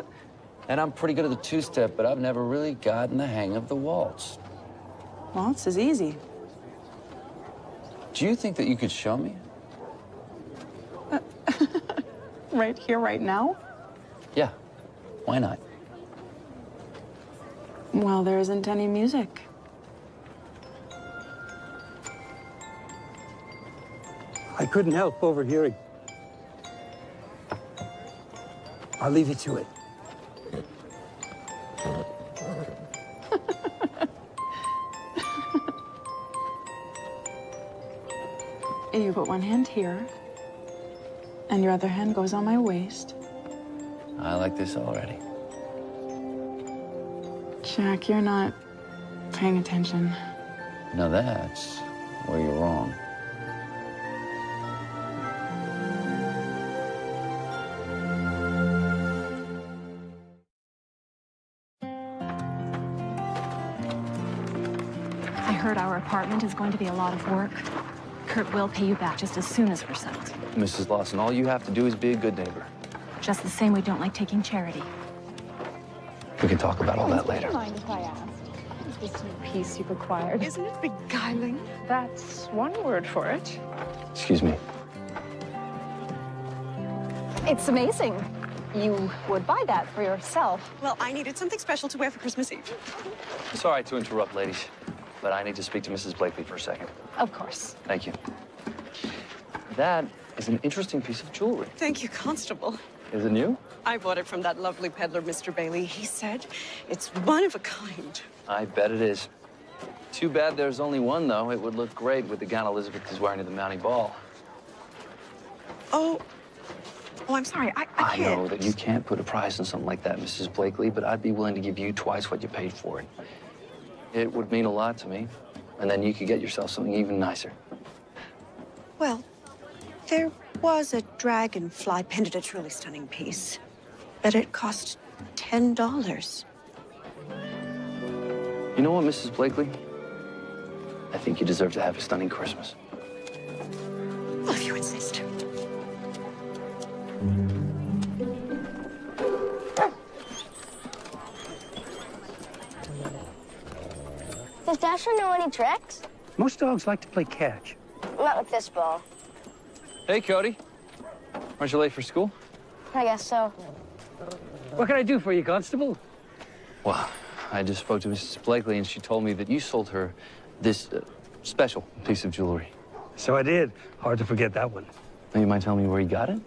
And I'm pretty good at the two-step, but I've never really gotten the hang of the waltz. Waltz is easy. Do you think that you could show me? Right here, right now? Yeah. Why not? Well, there isn't any music. I couldn't help overhearing. I'll leave you to it. You put one hand here, and your other hand goes on my waist. I like this already. Jack, you're not paying attention. Now that's where you're wrong. I heard our apartment is going to be a lot of work. Kurt will pay you back just as soon as we're settled. Mrs. Lawson, all you have to do is be a good neighbor. Just the same we don't like taking charity. We can talk about all that later. Mind if I asked? Is this new piece you've acquired? Isn't it beguiling? That's one word for it. Excuse me. It's amazing. You would buy that for yourself. Well, I needed something special to wear for Christmas Eve. Sorry to interrupt, ladies, but I need to speak to Mrs. Blakely for a second. Of course. Thank you. That is an interesting piece of jewelry. Thank you, Constable. Is it new? I bought it from that lovely peddler, Mr. Bailey. He said it's one of a kind. I bet it is. Too bad there's only one, though. It would look great with the gown Elizabeth is wearing at the Mountie Ball. Oh, I'm sorry. I I can't. know that you can't put a price on something like that, Mrs. Blakely, but I'd be willing to give you twice what you paid for it. It would mean a lot to me, and then you could get yourself something even nicer. Well, there was a dragonfly pendant, a truly stunning piece, but it cost $10. You know what, Mrs. Blakely? I think you deserve to have a stunning Christmas. Well, if you insist. Does Dasher know any tricks? Most dogs like to play catch. Not with this ball. Hey, Cody. Aren't you late for school? I guess so. What can I do for you, Constable? Well, I just spoke to Mrs. Blakely, and she told me that you sold her this special piece of jewelry. So I did. Hard to forget that one. Now, you mind telling me where you got it?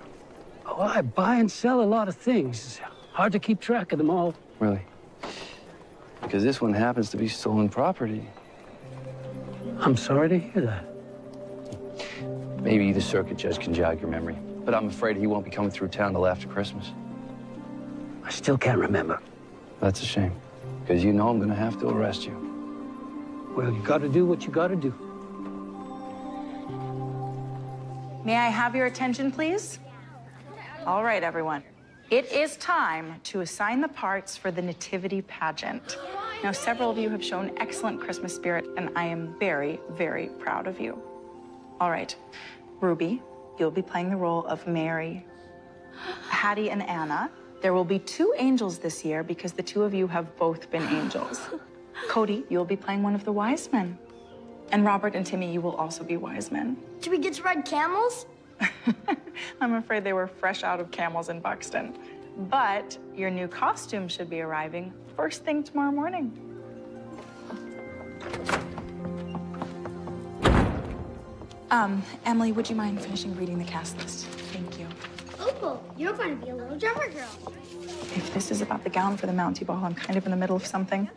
Oh, I buy and sell a lot of things. It's hard to keep track of them all. Really? Because this one happens to be stolen property. I'm sorry to hear that. Maybe the circuit judge can jog your memory, but I'm afraid he won't be coming through town till after Christmas. I still can't remember. That's a shame, because you know I'm going to have to arrest you. Well, you got to do what you got to do. May I have your attention, please? All right, everyone. It is time to assign the parts for the Nativity pageant. Now, several of you have shown excellent Christmas spirit, and I am very, very proud of you. All right, Ruby, you'll be playing the role of Mary. Hattie and Anna, there will be 2 angels this year because the 2 of you have both been angels. Cody, you'll be playing one of the wise men. And Robert and Timmy, you will also be wise men. Do we get to ride camels? I'm afraid they were fresh out of camels in Buxton. But your new costume should be arriving first thing tomorrow morning. Emily, would you mind finishing reading the cast list? Thank you. Opal, you're going to be a little drummer girl. If this is about the gown for the Mountie Ball, I'm kind of in the middle of something.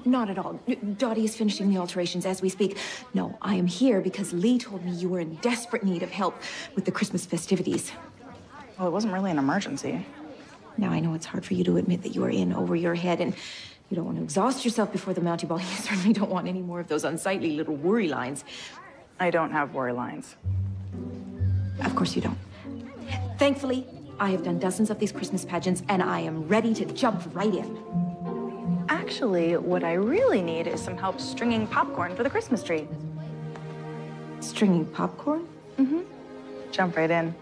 Not at all. Dottie is finishing the alterations as we speak. No, I am here because Lee told me you were in desperate need of help with the Christmas festivities. Well, it wasn't really an emergency. Now, I know it's hard for you to admit that you are in over your head and you don't want to exhaust yourself before the Mountie Ball. You certainly don't want any more of those unsightly little worry lines. I don't have worry lines. Of course you don't. Thankfully, I have done dozens of these Christmas pageants and I am ready to jump right in. Actually, what I really need is some help stringing popcorn for the Christmas tree. Stringing popcorn? Mm-hmm. Jump right in.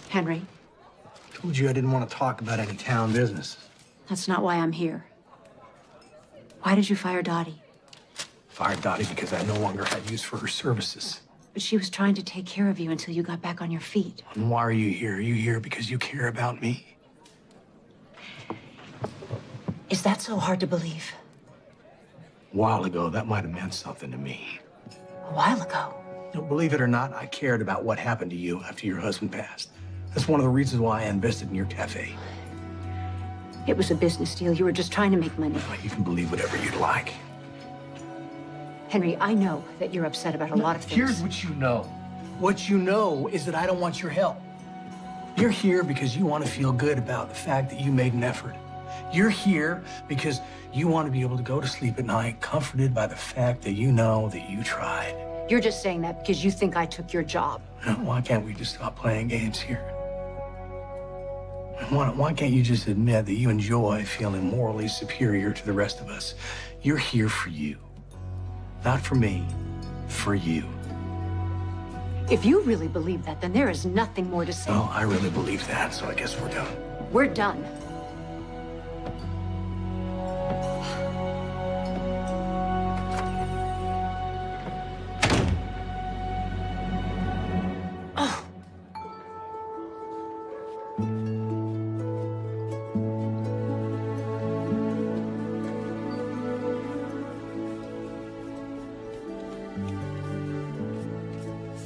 Henry, Told you I didn't want to talk about any town business. that's not why I'm here. Why did you fire Dottie? Fired Dottie because I no longer had use for her services. But she was trying to take care of you until you got back on your feet. And why are you here? Are you here because you care about me? Is that so hard to believe? A while ago, that might have meant something to me. A while ago? You know, believe it or not, I cared about what happened to you after your husband passed. That's one of the reasons why I invested in your cafe. It was a business deal. You were just trying to make money. Well, you can believe whatever you'd like. Henry, I know that you're upset about a lot of things. Here's what you know. What you know is that I don't want your help. You're here because you want to feel good about the fact that you made an effort. You're here because you want to be able to go to sleep at night comforted by the fact that you know that you tried. You're just saying that because you think I took your job. Why can't we just stop playing games here? Why can't you just admit that you enjoy feeling morally superior to the rest of us? You're here for you. Not for me, for you. If you really believe that, then there is nothing more to say. Oh, I really believe that, so I guess we're done. We're done.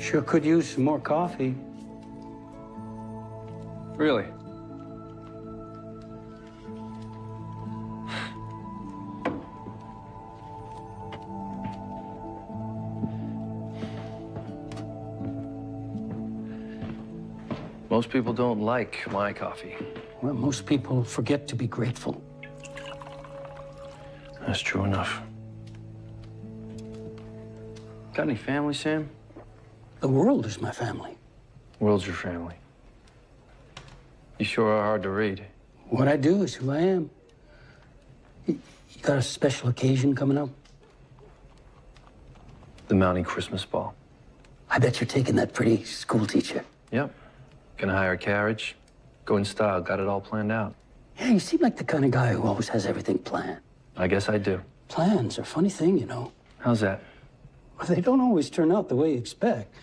Sure could use some more coffee. Really? Most people don't like my coffee. Well, most people forget to be grateful. That's true enough. Got any family, Sam? The world is my family. World's your family. You sure are hard to read. What I do is who I am. You got a special occasion coming up? The Mountie Christmas Ball. I bet you're taking that pretty school teacher. Yep. Gonna hire a carriage. Go in style. Got it all planned out. Yeah, you seem like the kind of guy who always has everything planned. I guess I do. Plans are a funny thing, you know. How's that? Well, they don't always turn out the way you expect.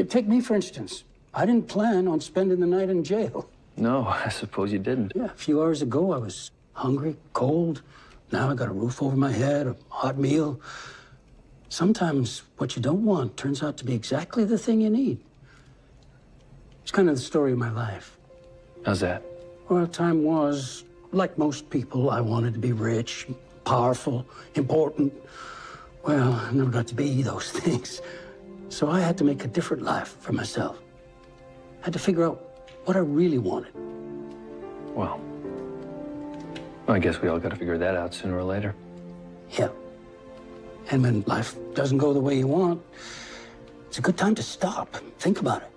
Take me, for instance. I didn't plan on spending the night in jail. No, I suppose you didn't. Yeah, a few hours ago, I was hungry, cold. Now I got a roof over my head, a hot meal. Sometimes what you don't want turns out to be exactly the thing you need. It's kind of the story of my life. How's that? Well, the time was, like most people, I wanted to be rich, powerful, important. Well, I never got to be those things. So I had to make a different life for myself. I had to figure out what I really wanted. Well, I guess we all got to figure that out sooner or later. Yeah. And when life doesn't go the way you want, it's a good time to stop and think about it.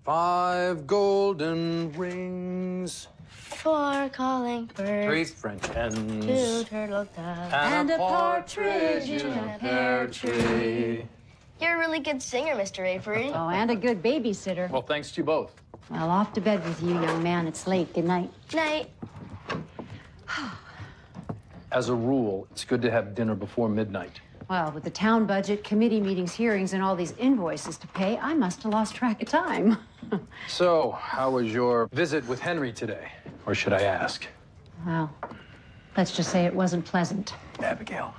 Five golden rings, 4 calling birds, 3 French hens, 2 turtle doves, and a partridge in a pear tree. You're a really good singer, Mr. Avery. Oh, and a good babysitter. Well, thanks to you both. Well, off to bed with you, young man. It's late. Good night. Night. As a rule, it's good to have dinner before midnight. Well, with the town budget, committee meetings, hearings, and all these invoices to pay, I must have lost track of time. So, how was your visit with Henry today? Or should I ask? Well, let's just say it wasn't pleasant. Abigail,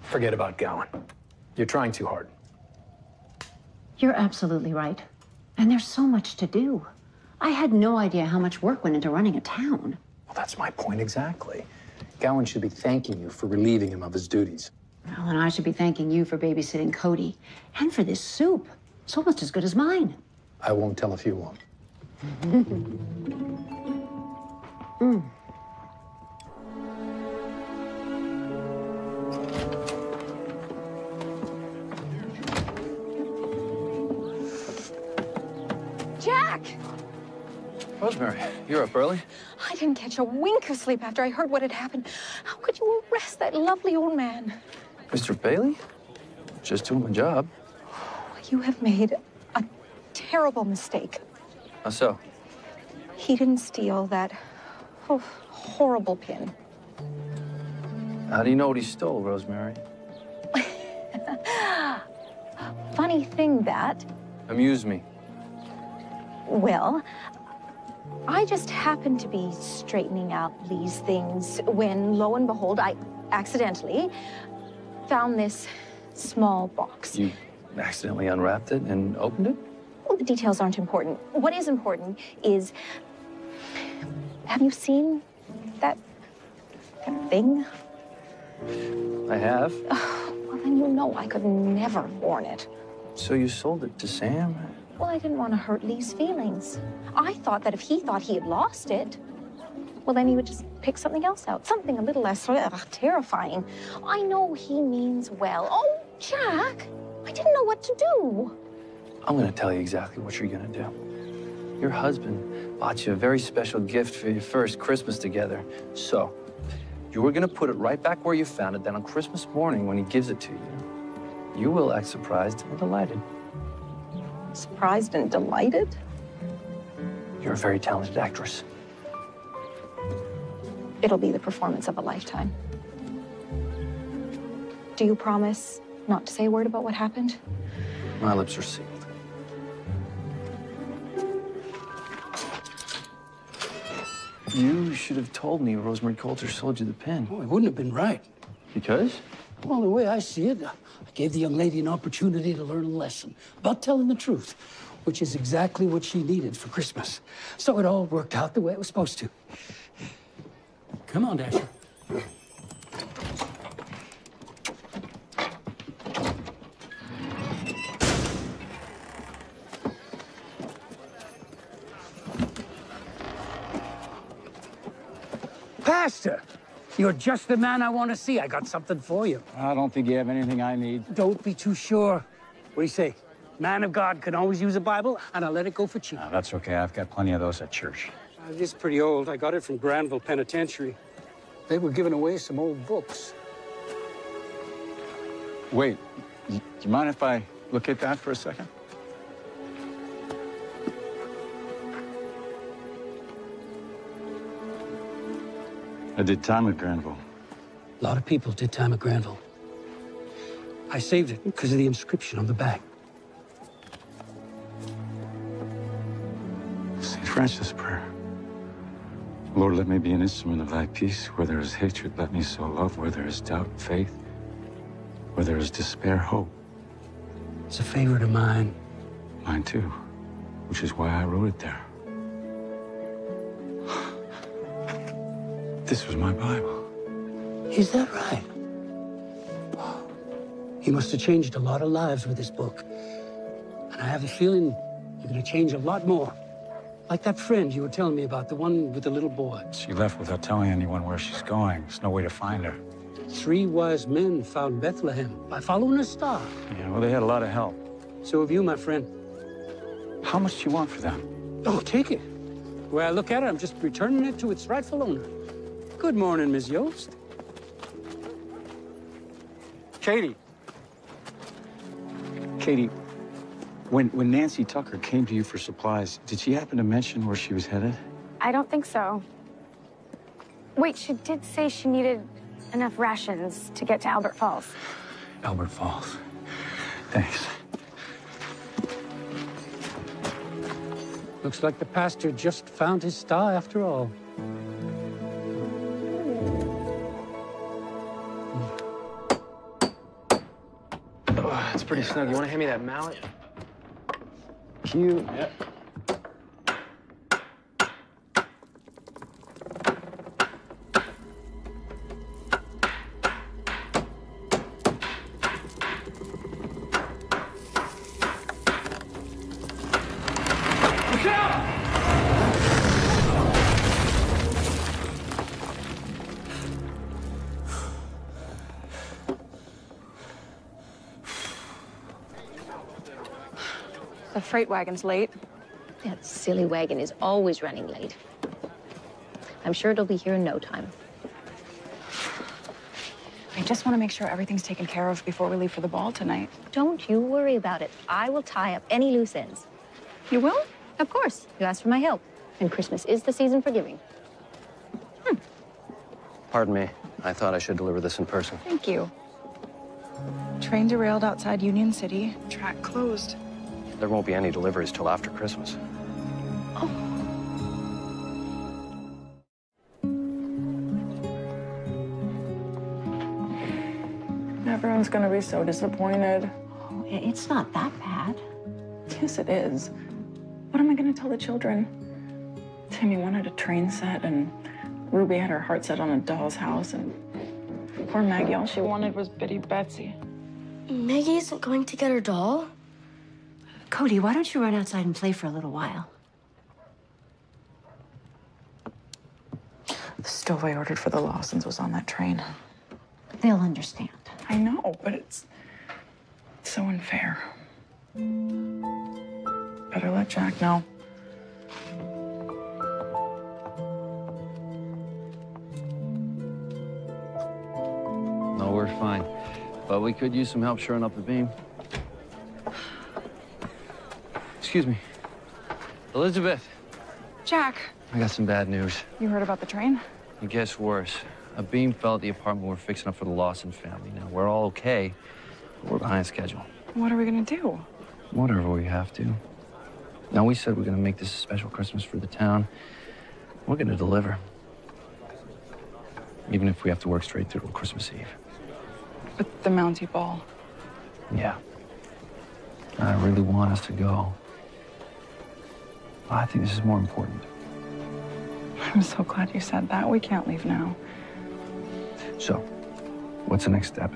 forget about Gowan. You're trying too hard. You're absolutely right. And there's so much to do. I had no idea how much work went into running a town. Well, that's my point exactly. Gowan should be thanking you for relieving him of his duties. Well, and I should be thanking you for babysitting Cody. And for this soup. It's almost as good as mine. I won't tell if you won't. Mm. Jack! Rosemary, you're up early? I didn't catch a wink of sleep after I heard what had happened. How could you arrest that lovely old man? Mr. Bailey? Just doing my job. You have made a terrible mistake. How so? He didn't steal that horrible pin. How do you know what he stole, Rosemary? Funny thing that. Amuse me. Well, I just happened to be straightening out these things when, lo and behold, I accidentally found this small box. You accidentally unwrapped it and opened it? Well, the details aren't important. What is important is, have you seen that thing? I have. Well, then you know I could never have worn it. So you sold it to Sam? Well, I didn't want to hurt Lee's feelings. I thought that if he thought he had lost it, well, then he would just pick something else out. Something a little less terrifying. I know he means well. Oh, Jack, I didn't know what to do. I'm going to tell you exactly what you're going to do. Your husband bought you a very special gift for your first Christmas together. So, you were going to put it right back where you found it. Then on Christmas morning, when he gives it to you, you will act surprised and delighted. Surprised and delighted? You're a very talented actress. It'll be the performance of a lifetime. Do you promise not to say a word about what happened? My lips are sealed. You should have told me Rosemary Coulter sold you the pin. Oh, it wouldn't have been right. Because? Well, the way I see it, I gave the young lady an opportunity to learn a lesson about telling the truth, which is exactly what she needed for Christmas. So it all worked out the way it was supposed to. Come on, Dasher. Pastor, you're just the man I want to see. I got something for you. I don't think you have anything I need. Don't be too sure. What do you say? Man of God can always use a Bible, and I let it go for cheap. That's okay. I've got plenty of those at church. It is pretty old. I got it from Granville Penitentiary. They were giving away some old books. Wait, do you mind if I look at that for a second? I did time at Granville. A lot of people did time at Granville. I saved it because of the inscription on the back. St. Francis' prayer. Lord, let me be an instrument of thy peace. Where there is hatred, let me sow love. Where there is doubt, faith. Where there is despair, hope. It's a favorite of mine. Mine too, which is why I wrote it there. This was my Bible. Is that right? He must have changed a lot of lives with this book. And I have a feeling you're going to change a lot more. Like that friend you were telling me about, the one with the little boy. She left without telling anyone where she's going. There's no way to find her. 3 wise men found Bethlehem by following a star. Yeah, well, they had a lot of help. So have you, my friend. How much do you want for them? Oh, take it. The way I look at it, I'm just returning it to its rightful owner. Good morning, Miss Yost. Katie. Katie, when Nancy Tucker came to you for supplies, did she happen to mention where she was headed? I don't think so. Wait, she did say she needed enough rations to get to Albert Falls. Albert Falls. Thanks. Looks like the pastor just found his star after all. Oh, it's pretty snug. You want to hand me that mallet? Cute. Yep. The freight wagon's late. That silly wagon is always running late. I'm sure it'll be here in no time. I just want to make sure everything's taken care of before we leave for the ball tonight. Don't you worry about it. I will tie up any loose ends. You will? Of course. You asked for my help. And Christmas is the season for giving. Pardon me. I thought I should deliver this in person. Thank you. Train derailed outside Union City. Track closed. There won't be any deliveries till after Christmas. Everyone's gonna be so disappointed. Oh, it's not that bad. Yes, it is. What am I gonna tell the children? Timmy wanted a train set, and Ruby had her heart set on a doll's house, and poor Maggie, all she wanted was Bitty Betsy. Maggie isn't going to get her doll? Cody, why don't you run outside and play for a little while? The stove I ordered for the Lawsons was on that train. They'll understand. I know, but it's so unfair. Better let Jack know. No, we're fine. But we could use some help shoring up the beam. Excuse me. Elizabeth. Jack, I got some bad news. you heard about the train? It gets worse. A beam fell at the apartment we're fixing up for the Lawson family. Now, we're all okay, but we're behind schedule. What are we gonna do? Whatever we have to. Now, we said we're gonna make this a special Christmas for the town. We're gonna deliver. Even if we have to work straight through till Christmas Eve. But the Mountie ball. Yeah. I really want us to go. I think this is more important. I'm so glad you said that. We can't leave now. So, what's the next step?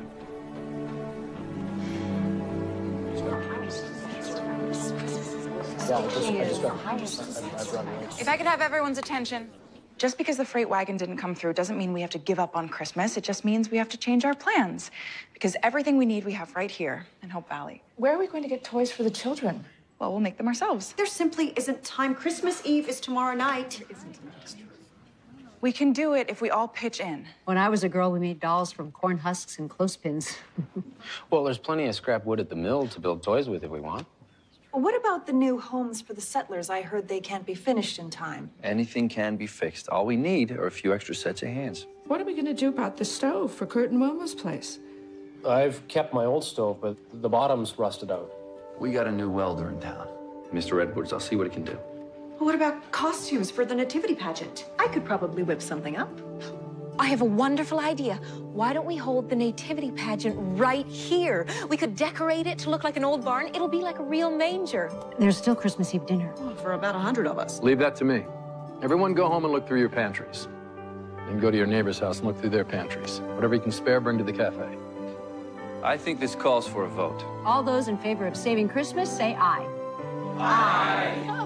If I could have everyone's attention. Just because the freight wagon didn't come through doesn't mean we have to give up on Christmas. It just means we have to change our plans. Because everything we need, we have right here in Hope Valley. Where are we going to get toys for the children? Well, we'll make them ourselves. There simply isn't time. Christmas Eve is tomorrow night. We can do it if we all pitch in. When I was a girl, we made dolls from corn husks and clothespins. Well, there's plenty of scrap wood at the mill to build toys with if we want. Well, what about the new homes for the settlers? I heard they can't be finished in time. Anything can be fixed. All we need are a few extra sets of hands. What are we going to do about the stove for Kurt and Wilma's place? I've kept my old stove, but the bottom's rusted out. We got a new welder in town. Mr. Edwards, I'll see what he can do. Well, what about costumes for the nativity pageant? I could probably whip something up. I have a wonderful idea. Why don't we hold the nativity pageant right here? We could decorate it to look like an old barn. It'll be like a real manger. There's still Christmas Eve dinner. Well, for about 100 of us. Leave that to me. Everyone go home and look through your pantries. Then go to your neighbor's house and look through their pantries. Whatever you can spare, bring to the cafe. I think this calls for a vote. All those in favor of saving Christmas, say aye. Aye.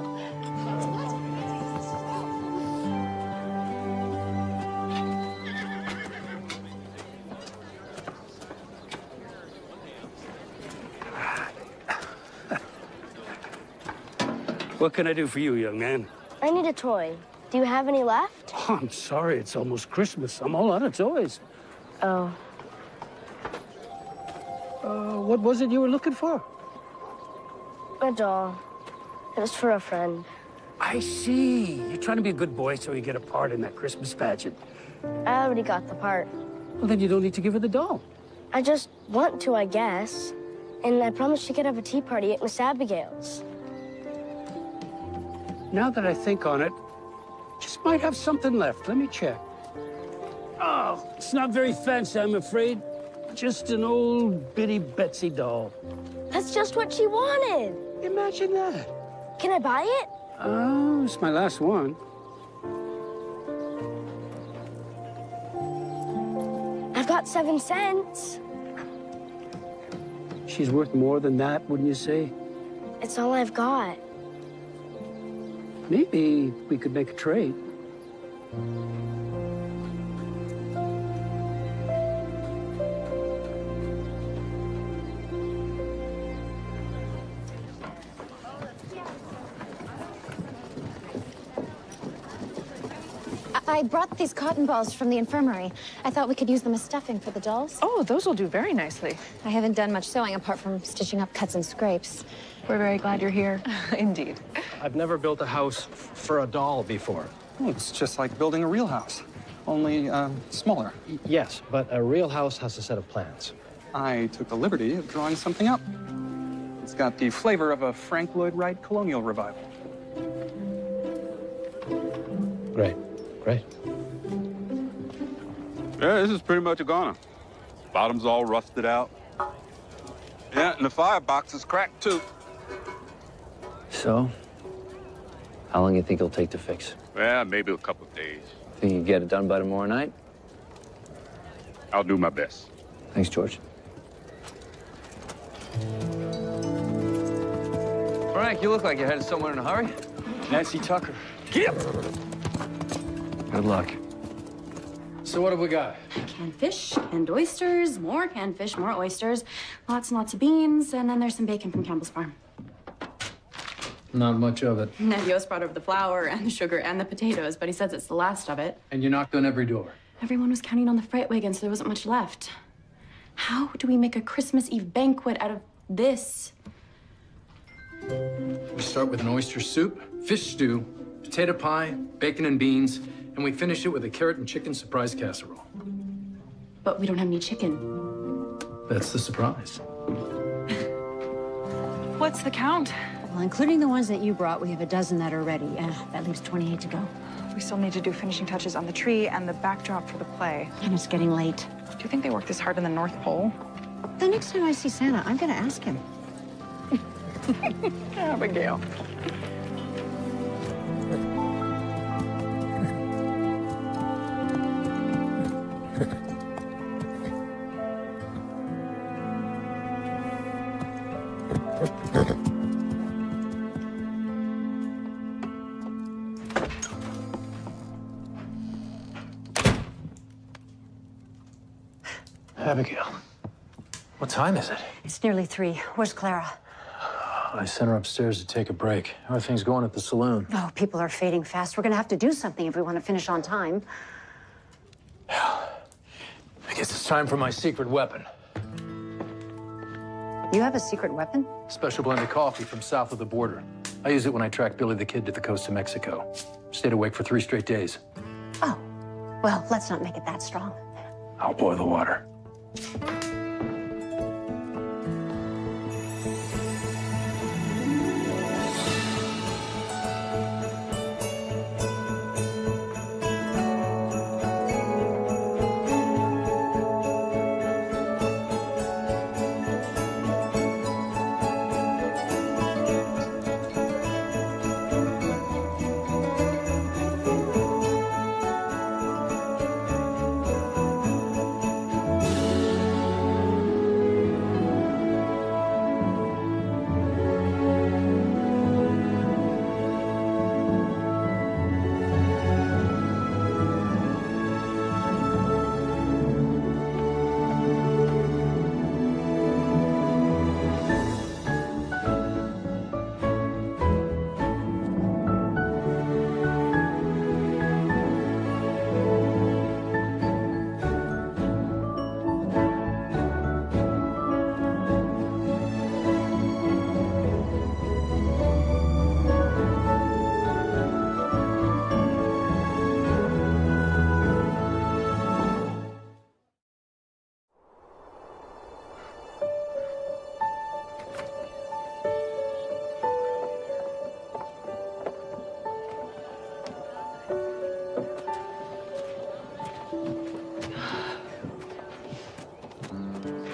What can I do for you, young man? I need a toy. Do you have any left? Oh, I'm sorry, it's almost Christmas. I'm all out of toys. Oh. What was it you were looking for? A doll. It was for a friend. I see. You're trying to be a good boy so you get a part in that Christmas pageant. I already got the part. Well, then you don't need to give her the doll. I just want to, I guess. And I promised she could have a tea party at Miss Abigail's. Now that I think on it, just might have something left. Let me check. Oh, it's not very fancy, I'm afraid. Just an old bitty Betsy doll. That's just what she wanted. Imagine that. Can I buy it? Oh, it's my last one. I've got 7 cents. She's worth more than that, wouldn't you say? It's all I've got. Maybe we could make a trade. I brought these cotton balls from the infirmary. I thought we could use them as stuffing for the dolls. Oh, those will do very nicely. I haven't done much sewing apart from stitching up cuts and scrapes. We're very glad you're here. Indeed. I've never built a house for a doll before. Oh, it's just like building a real house, only smaller. Yes, but a real house has a set of plans. I took the liberty of drawing something up. It's got the flavor of a Frank Lloyd Wright colonial revival. Great, great. Yeah, this is pretty much a goner. Bottom's all rusted out. Yeah, and the firebox is cracked, too. So, how long do you think it'll take to fix? Yeah, maybe a couple of days. Think you can get it done by tomorrow night? I'll do my best. Thanks, George. Frank, you look like you're headed somewhere in a hurry. Nancy Tucker. Get up! Good luck. So what have we got? Canned fish and oysters, more canned fish, more oysters, lots and lots of beans, and then there's some bacon from Campbell's Farm. Not much of it. Ned Yost brought over the flour and the sugar and the potatoes, but he says it's the last of it. And you knocked on every door. Everyone was counting on the freight wagon, so there wasn't much left. How do we make a Christmas Eve banquet out of this? We start with an oyster soup, fish stew, potato pie, bacon and beans, and we finish it with a carrot and chicken surprise casserole. But we don't have any chicken. That's the surprise. What's the count? Well, including the ones that you brought, we have a dozen that are ready. That leaves 28 to go. We still need to do finishing touches on the tree and the backdrop for the play. And it's getting late. Do you think they work this hard in the North Pole? The next time I see Santa, I'm gonna ask him. Abigail. Abigail, what time is it? It's nearly 3. Where's Clara? I sent her upstairs to take a break. How are things going at the saloon? Oh, people are fading fast. We're gonna have to do something if we want to finish on time. I guess it's time for my secret weapon. You have a secret weapon? Special blend of coffee from south of the border. I use it when I tracked Billy the Kid to the coast of Mexico. Stayed awake for 3 straight days. Oh, well, let's not make it that strong. I'll boil the water.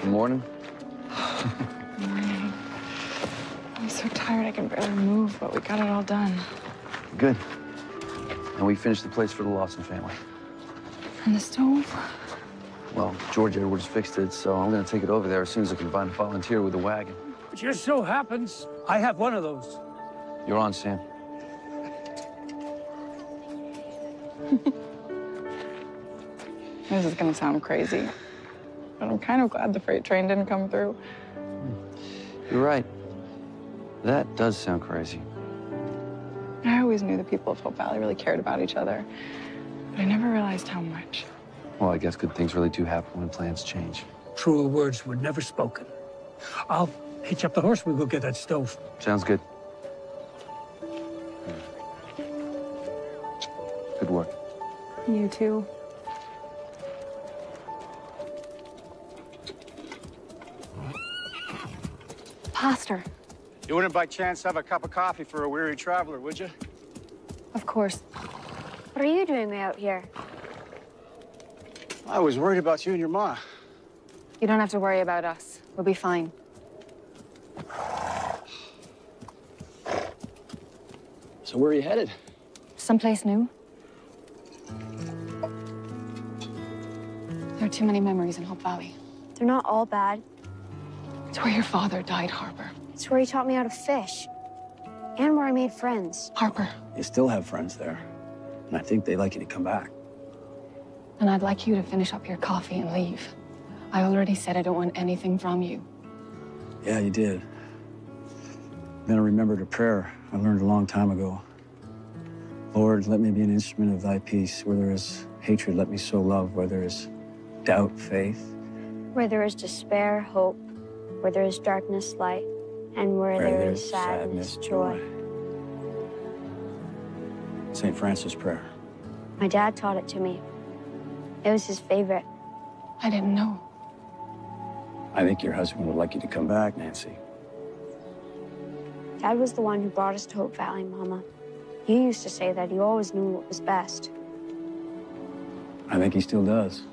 Morning. Morning. I'm so tired I can barely move, but we got it all done. Good. And we finished the place for the Lawson family. And the stove? Well, George Edwards fixed it, so I'm gonna take it over there as soon as I can find a volunteer with a wagon. It just so happens I have one of those. You're on, Sam. This is gonna sound crazy, but I'm kind of glad the freight train didn't come through. You're right. That does sound crazy. I always knew the people of Hope Valley really cared about each other, but I never realized how much. Well, I guess good things really do happen when plans change. Truer words were never spoken. I'll hitch up the horse. We'll go get that stove. Sounds good. Good work. You too. Pastor. You wouldn't by chance have a cup of coffee for a weary traveler, would you? Of course. What are you doing out here? I was worried about you and your ma. You don't have to worry about us. We'll be fine. So where are you headed? Someplace new. There are too many memories in Hope Valley. They're not all bad. It's where your father died, Harper. It's where he taught me how to fish. And where I made friends. Harper. You still have friends there. And I think they'd like you to come back. And I'd like you to finish up your coffee and leave. I already said I don't want anything from you. Yeah, you did. Then I remembered a prayer I learned a long time ago. Lord, let me be an instrument of thy peace. Where there is hatred, let me sow love. Where there is doubt, faith. Where there is despair, hope. Where there is darkness, light. And where there is sadness, joy. St. Francis' prayer. My dad taught it to me. It was his favorite. I didn't know. I think your husband would like you to come back, Nancy. Dad was the one who brought us to Hope Valley, Mama. He used to say that he always knew what was best. I think he still does.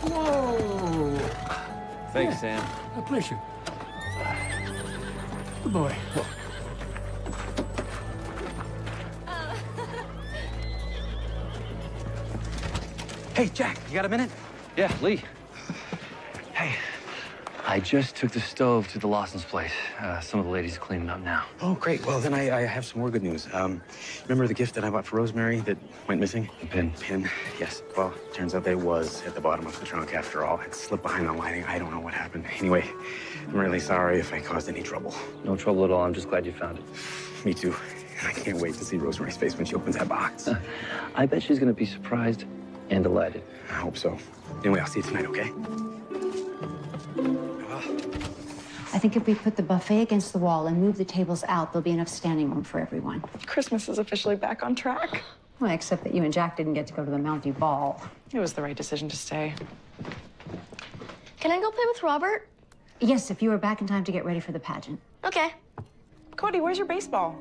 Whoa! Thanks, Sam. A pleasure. Good boy. Hey, Jack, you got a minute? Yeah, Lee. Hey, I just took the stove to the Lawson's place. Some of the ladies are cleaning up now. Oh, great. Well, then I have some more good news. Remember the gift that I bought for Rosemary that went missing? The pin. Pin, yes. Well, turns out that it was at the bottom of the trunk after all. It slipped behind the lining. I don't know what happened. Anyway, I'm really sorry if I caused any trouble. No trouble at all. I'm just glad you found it. Me too. I can't wait to see Rosemary's face when she opens that box. I bet she's going to be surprised and delighted. I hope so. Anyway, I'll see you tonight, okay? I think if we put the buffet against the wall and move the tables out, there'll be enough standing room for everyone. Christmas is officially back on track. Well, except that you and Jack didn't get to go to the Mountie Ball. It was the right decision to stay. Can I go play with Robert? Yes, if you are back in time to get ready for the pageant. Okay. Cody, where's your baseball?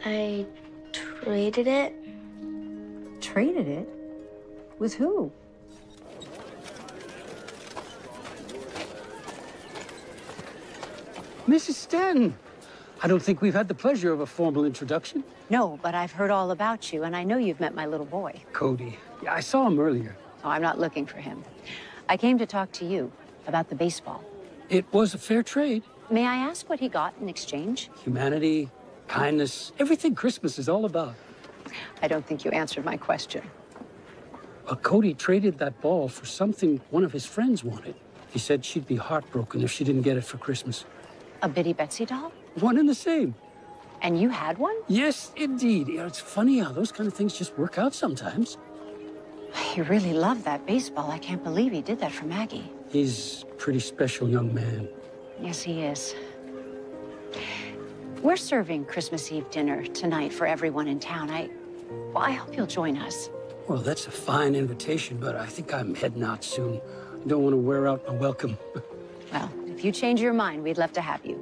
I traded it. Traded it? With who? Mrs. Stanton, I don't think we've had the pleasure of a formal introduction. No, but I've heard all about you, and I know you've met my little boy. Cody. Yeah, I saw him earlier. Oh, I'm not looking for him. I came to talk to you about the baseball. It was a fair trade. May I ask what he got in exchange? Humanity, kindness, everything Christmas is all about. I don't think you answered my question. Well, Cody traded that ball for something one of his friends wanted. He said she'd be heartbroken if she didn't get it for Christmas. A Biddy Betsy doll? One and the same. And you had one? Yes, indeed. You know, it's funny how those kind of things just work out sometimes. He really loved that baseball. I can't believe he did that for Maggie. He's a pretty special young man. Yes, he is. We're serving Christmas Eve dinner tonight for everyone in town. I hope you'll join us. Well, that's a fine invitation, but I think I'm heading out soon. I don't want to wear out my welcome. Well, if you change your mind, we'd love to have you.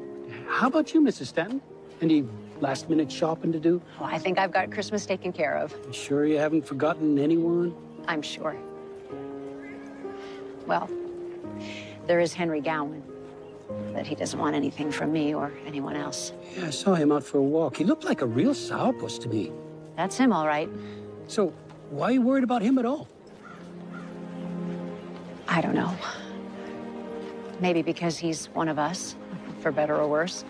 How about you, Mrs. Stanton? Any last-minute shopping to do? Oh, I think I've got Christmas taken care of. You sure you haven't forgotten anyone? I'm sure. Well, there is Henry Gowan, but he doesn't want anything from me or anyone else. Yeah, I saw him out for a walk. He looked like a real sourpuss to me. That's him, all right. So, why are you worried about him at all? I don't know. Maybe because he's one of us, for better or worse.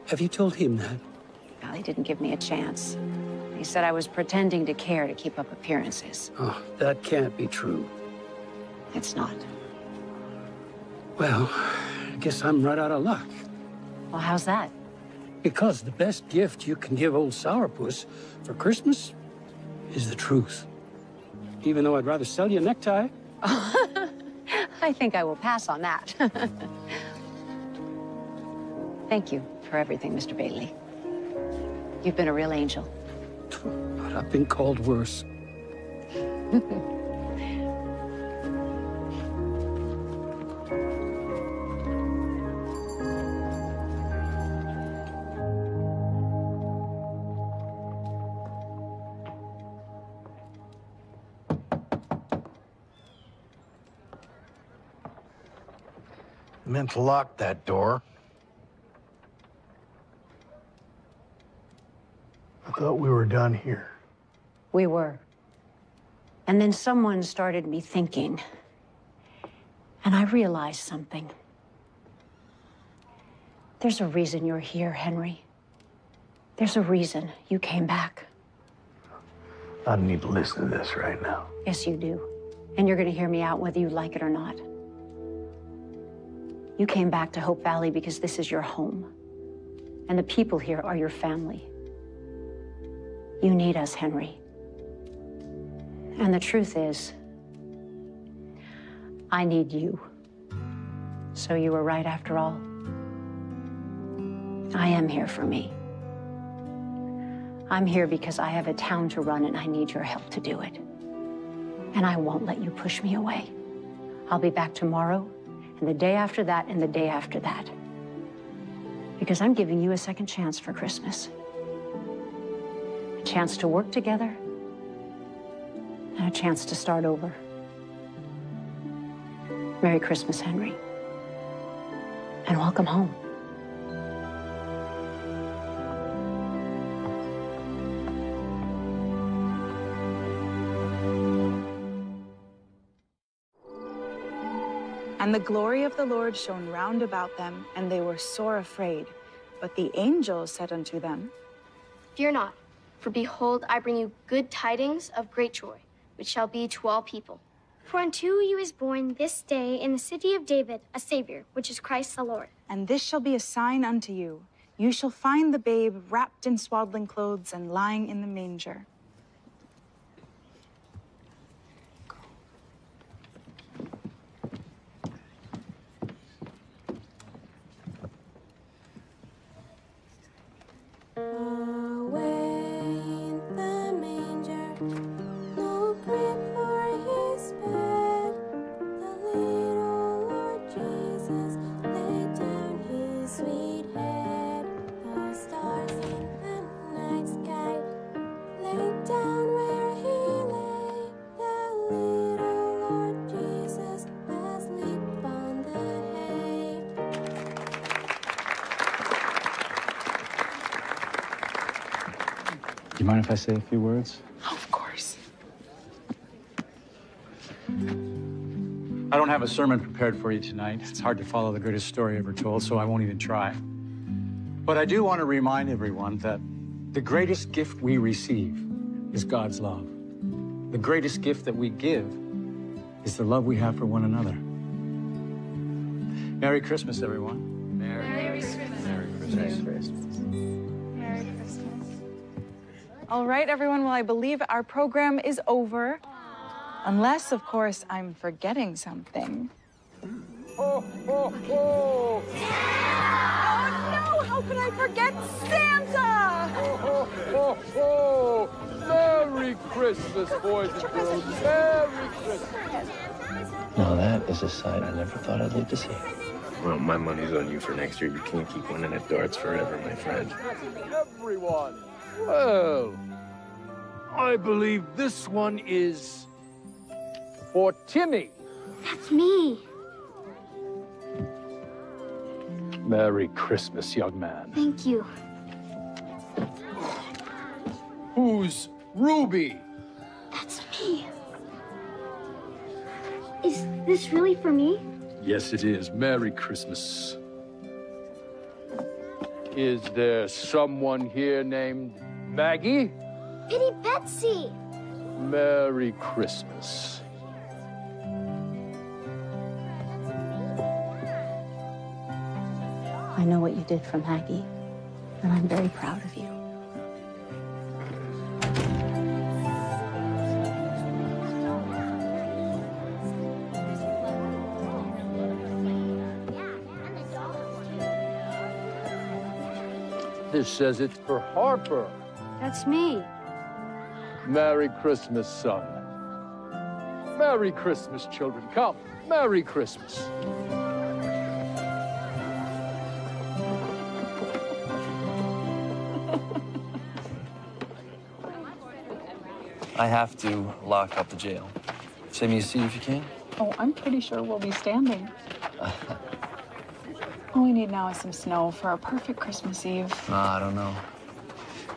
Have you told him that? Well, he didn't give me a chance. He said I was pretending to care to keep up appearances. Oh, that can't be true. It's not. Well, I guess I'm right out of luck. Well, how's that? Because the best gift you can give old sourpuss for Christmas is the truth. Even though I'd rather sell you a necktie. I think I will pass on that. Thank you for everything, Mr. Bailey. You've been a real angel. But I've been called worse. Meant to lock that door. I thought we were done here. We were. And then someone started me thinking. And I realized something. There's a reason you're here, Henry. There's a reason you came back. I don't need to listen to this right now. Yes, you do. And you're going to hear me out whether you like it or not. You came back to Hope Valley because this is your home. And the people here are your family. You need us, Henry. And the truth is, I need you. So you were right after all. I am here for me. I'm here because I have a town to run and I need your help to do it. And I won't let you push me away. I'll be back tomorrow, and the day after that, and the day after that. Because I'm giving you a second chance for Christmas. A chance to work together, and a chance to start over. Merry Christmas, Henry. And welcome home. And the glory of the Lord shone round about them, and they were sore afraid. But the angel said unto them, Fear not, for behold, I bring you good tidings of great joy, which shall be to all people. For unto you is born this day in the city of David a Savior, which is Christ the Lord. And this shall be a sign unto you. You shall find the babe wrapped in swaddling clothes and lying in the manger. Do you mind if I say a few words? Of course. I don't have a sermon prepared for you tonight. It's hard to follow the greatest story ever told, so I won't even try. But I do want to remind everyone that the greatest gift we receive is God's love. The greatest gift that we give is the love we have for one another. Merry Christmas, everyone. Merry Christmas. Merry Christmas. Merry Christmas. Merry Christmas. All right, everyone. Well, I believe our program is over. Unless, of course, I'm forgetting something. Ho, ho, ho! Oh, no! How could I forget Santa? Ho, ho, ho, ho! Merry Christmas, boys and girls. Merry Christmas. Now that is a sight I never thought I'd live to see. Well, my money's on you for next year. You can't keep winning at darts forever, my friend. Everyone. Well, I believe this one is for Timmy. That's me. Merry Christmas, young man. Thank you. Who's Ruby? That's me. Is this really for me? Yes, it is. Merry Christmas. Is there someone here named Maggie? Pity Betsy. Merry Christmas. I know what you did for Maggie, and I'm very proud of you. This says it's for Harper. That's me. Merry Christmas, son. Merry Christmas, children. Come. Merry Christmas. I have to lock up the jail. Save me a seat if you can. Oh, I'm pretty sure we'll be standing. All we need now is some snow for a perfect Christmas Eve. I don't know.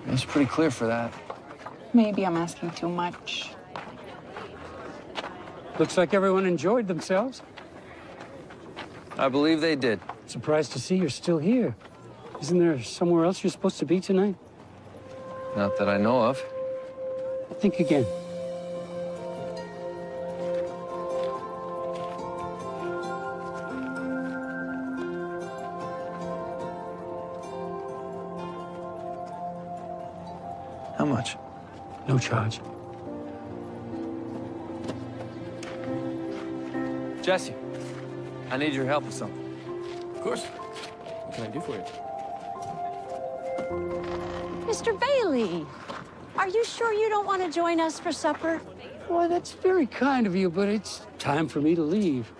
It's pretty clear for that. Maybe I'm asking too much. Looks like everyone enjoyed themselves. I believe they did. Surprised to see you're still here. Isn't there somewhere else you're supposed to be tonight? Not that I know of. Think again. How much? No charge. Jesse, I need your help with something. Of course. What can I do for you? Mr. Bailey, are you sure you don't want to join us for supper? Why, that's very kind of you, but it's time for me to leave.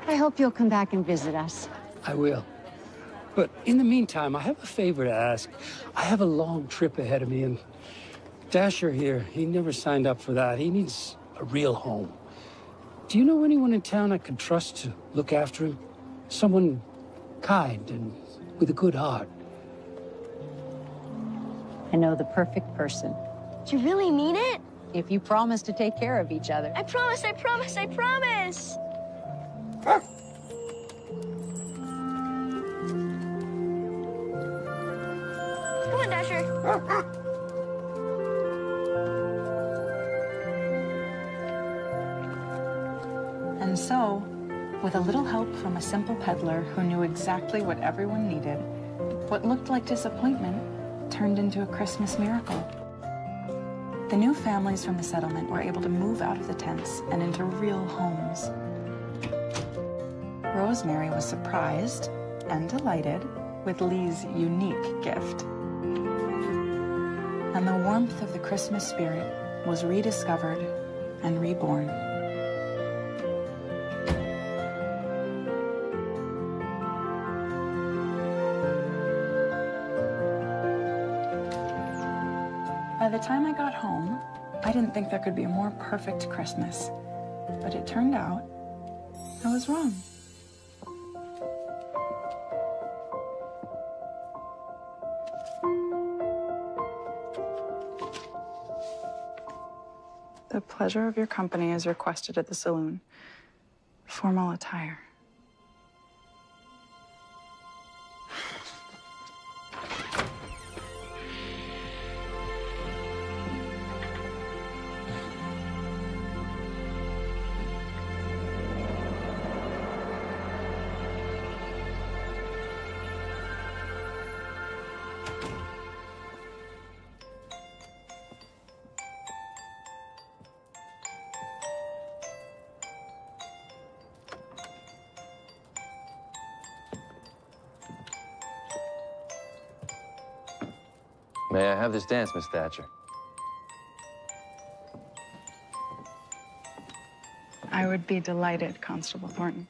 I hope you'll come back and visit us. I will. But in the meantime, I have a favor to ask. I have a long trip ahead of me, and Dasher here, he never signed up for that. He needs a real home. Do you know anyone in town I could trust to look after him? Someone kind and with a good heart. I know the perfect person. Do you really mean it? If you promise to take care of each other. I promise, I promise, I promise. on, Dasher. And so, with a little help from a simple peddler who knew exactly what everyone needed, what looked like disappointment turned into a Christmas miracle. The new families from the settlement were able to move out of the tents and into real homes. Rosemary was surprised and delighted with Lee's unique gift. And the warmth of the Christmas spirit was rediscovered and reborn. By the time I got home, I didn't think there could be a more perfect Christmas. But it turned out I was wrong. The pleasure of your company is requested at the saloon. Formal attire. May I have this dance, Miss Thatcher? I would be delighted, Constable Thornton.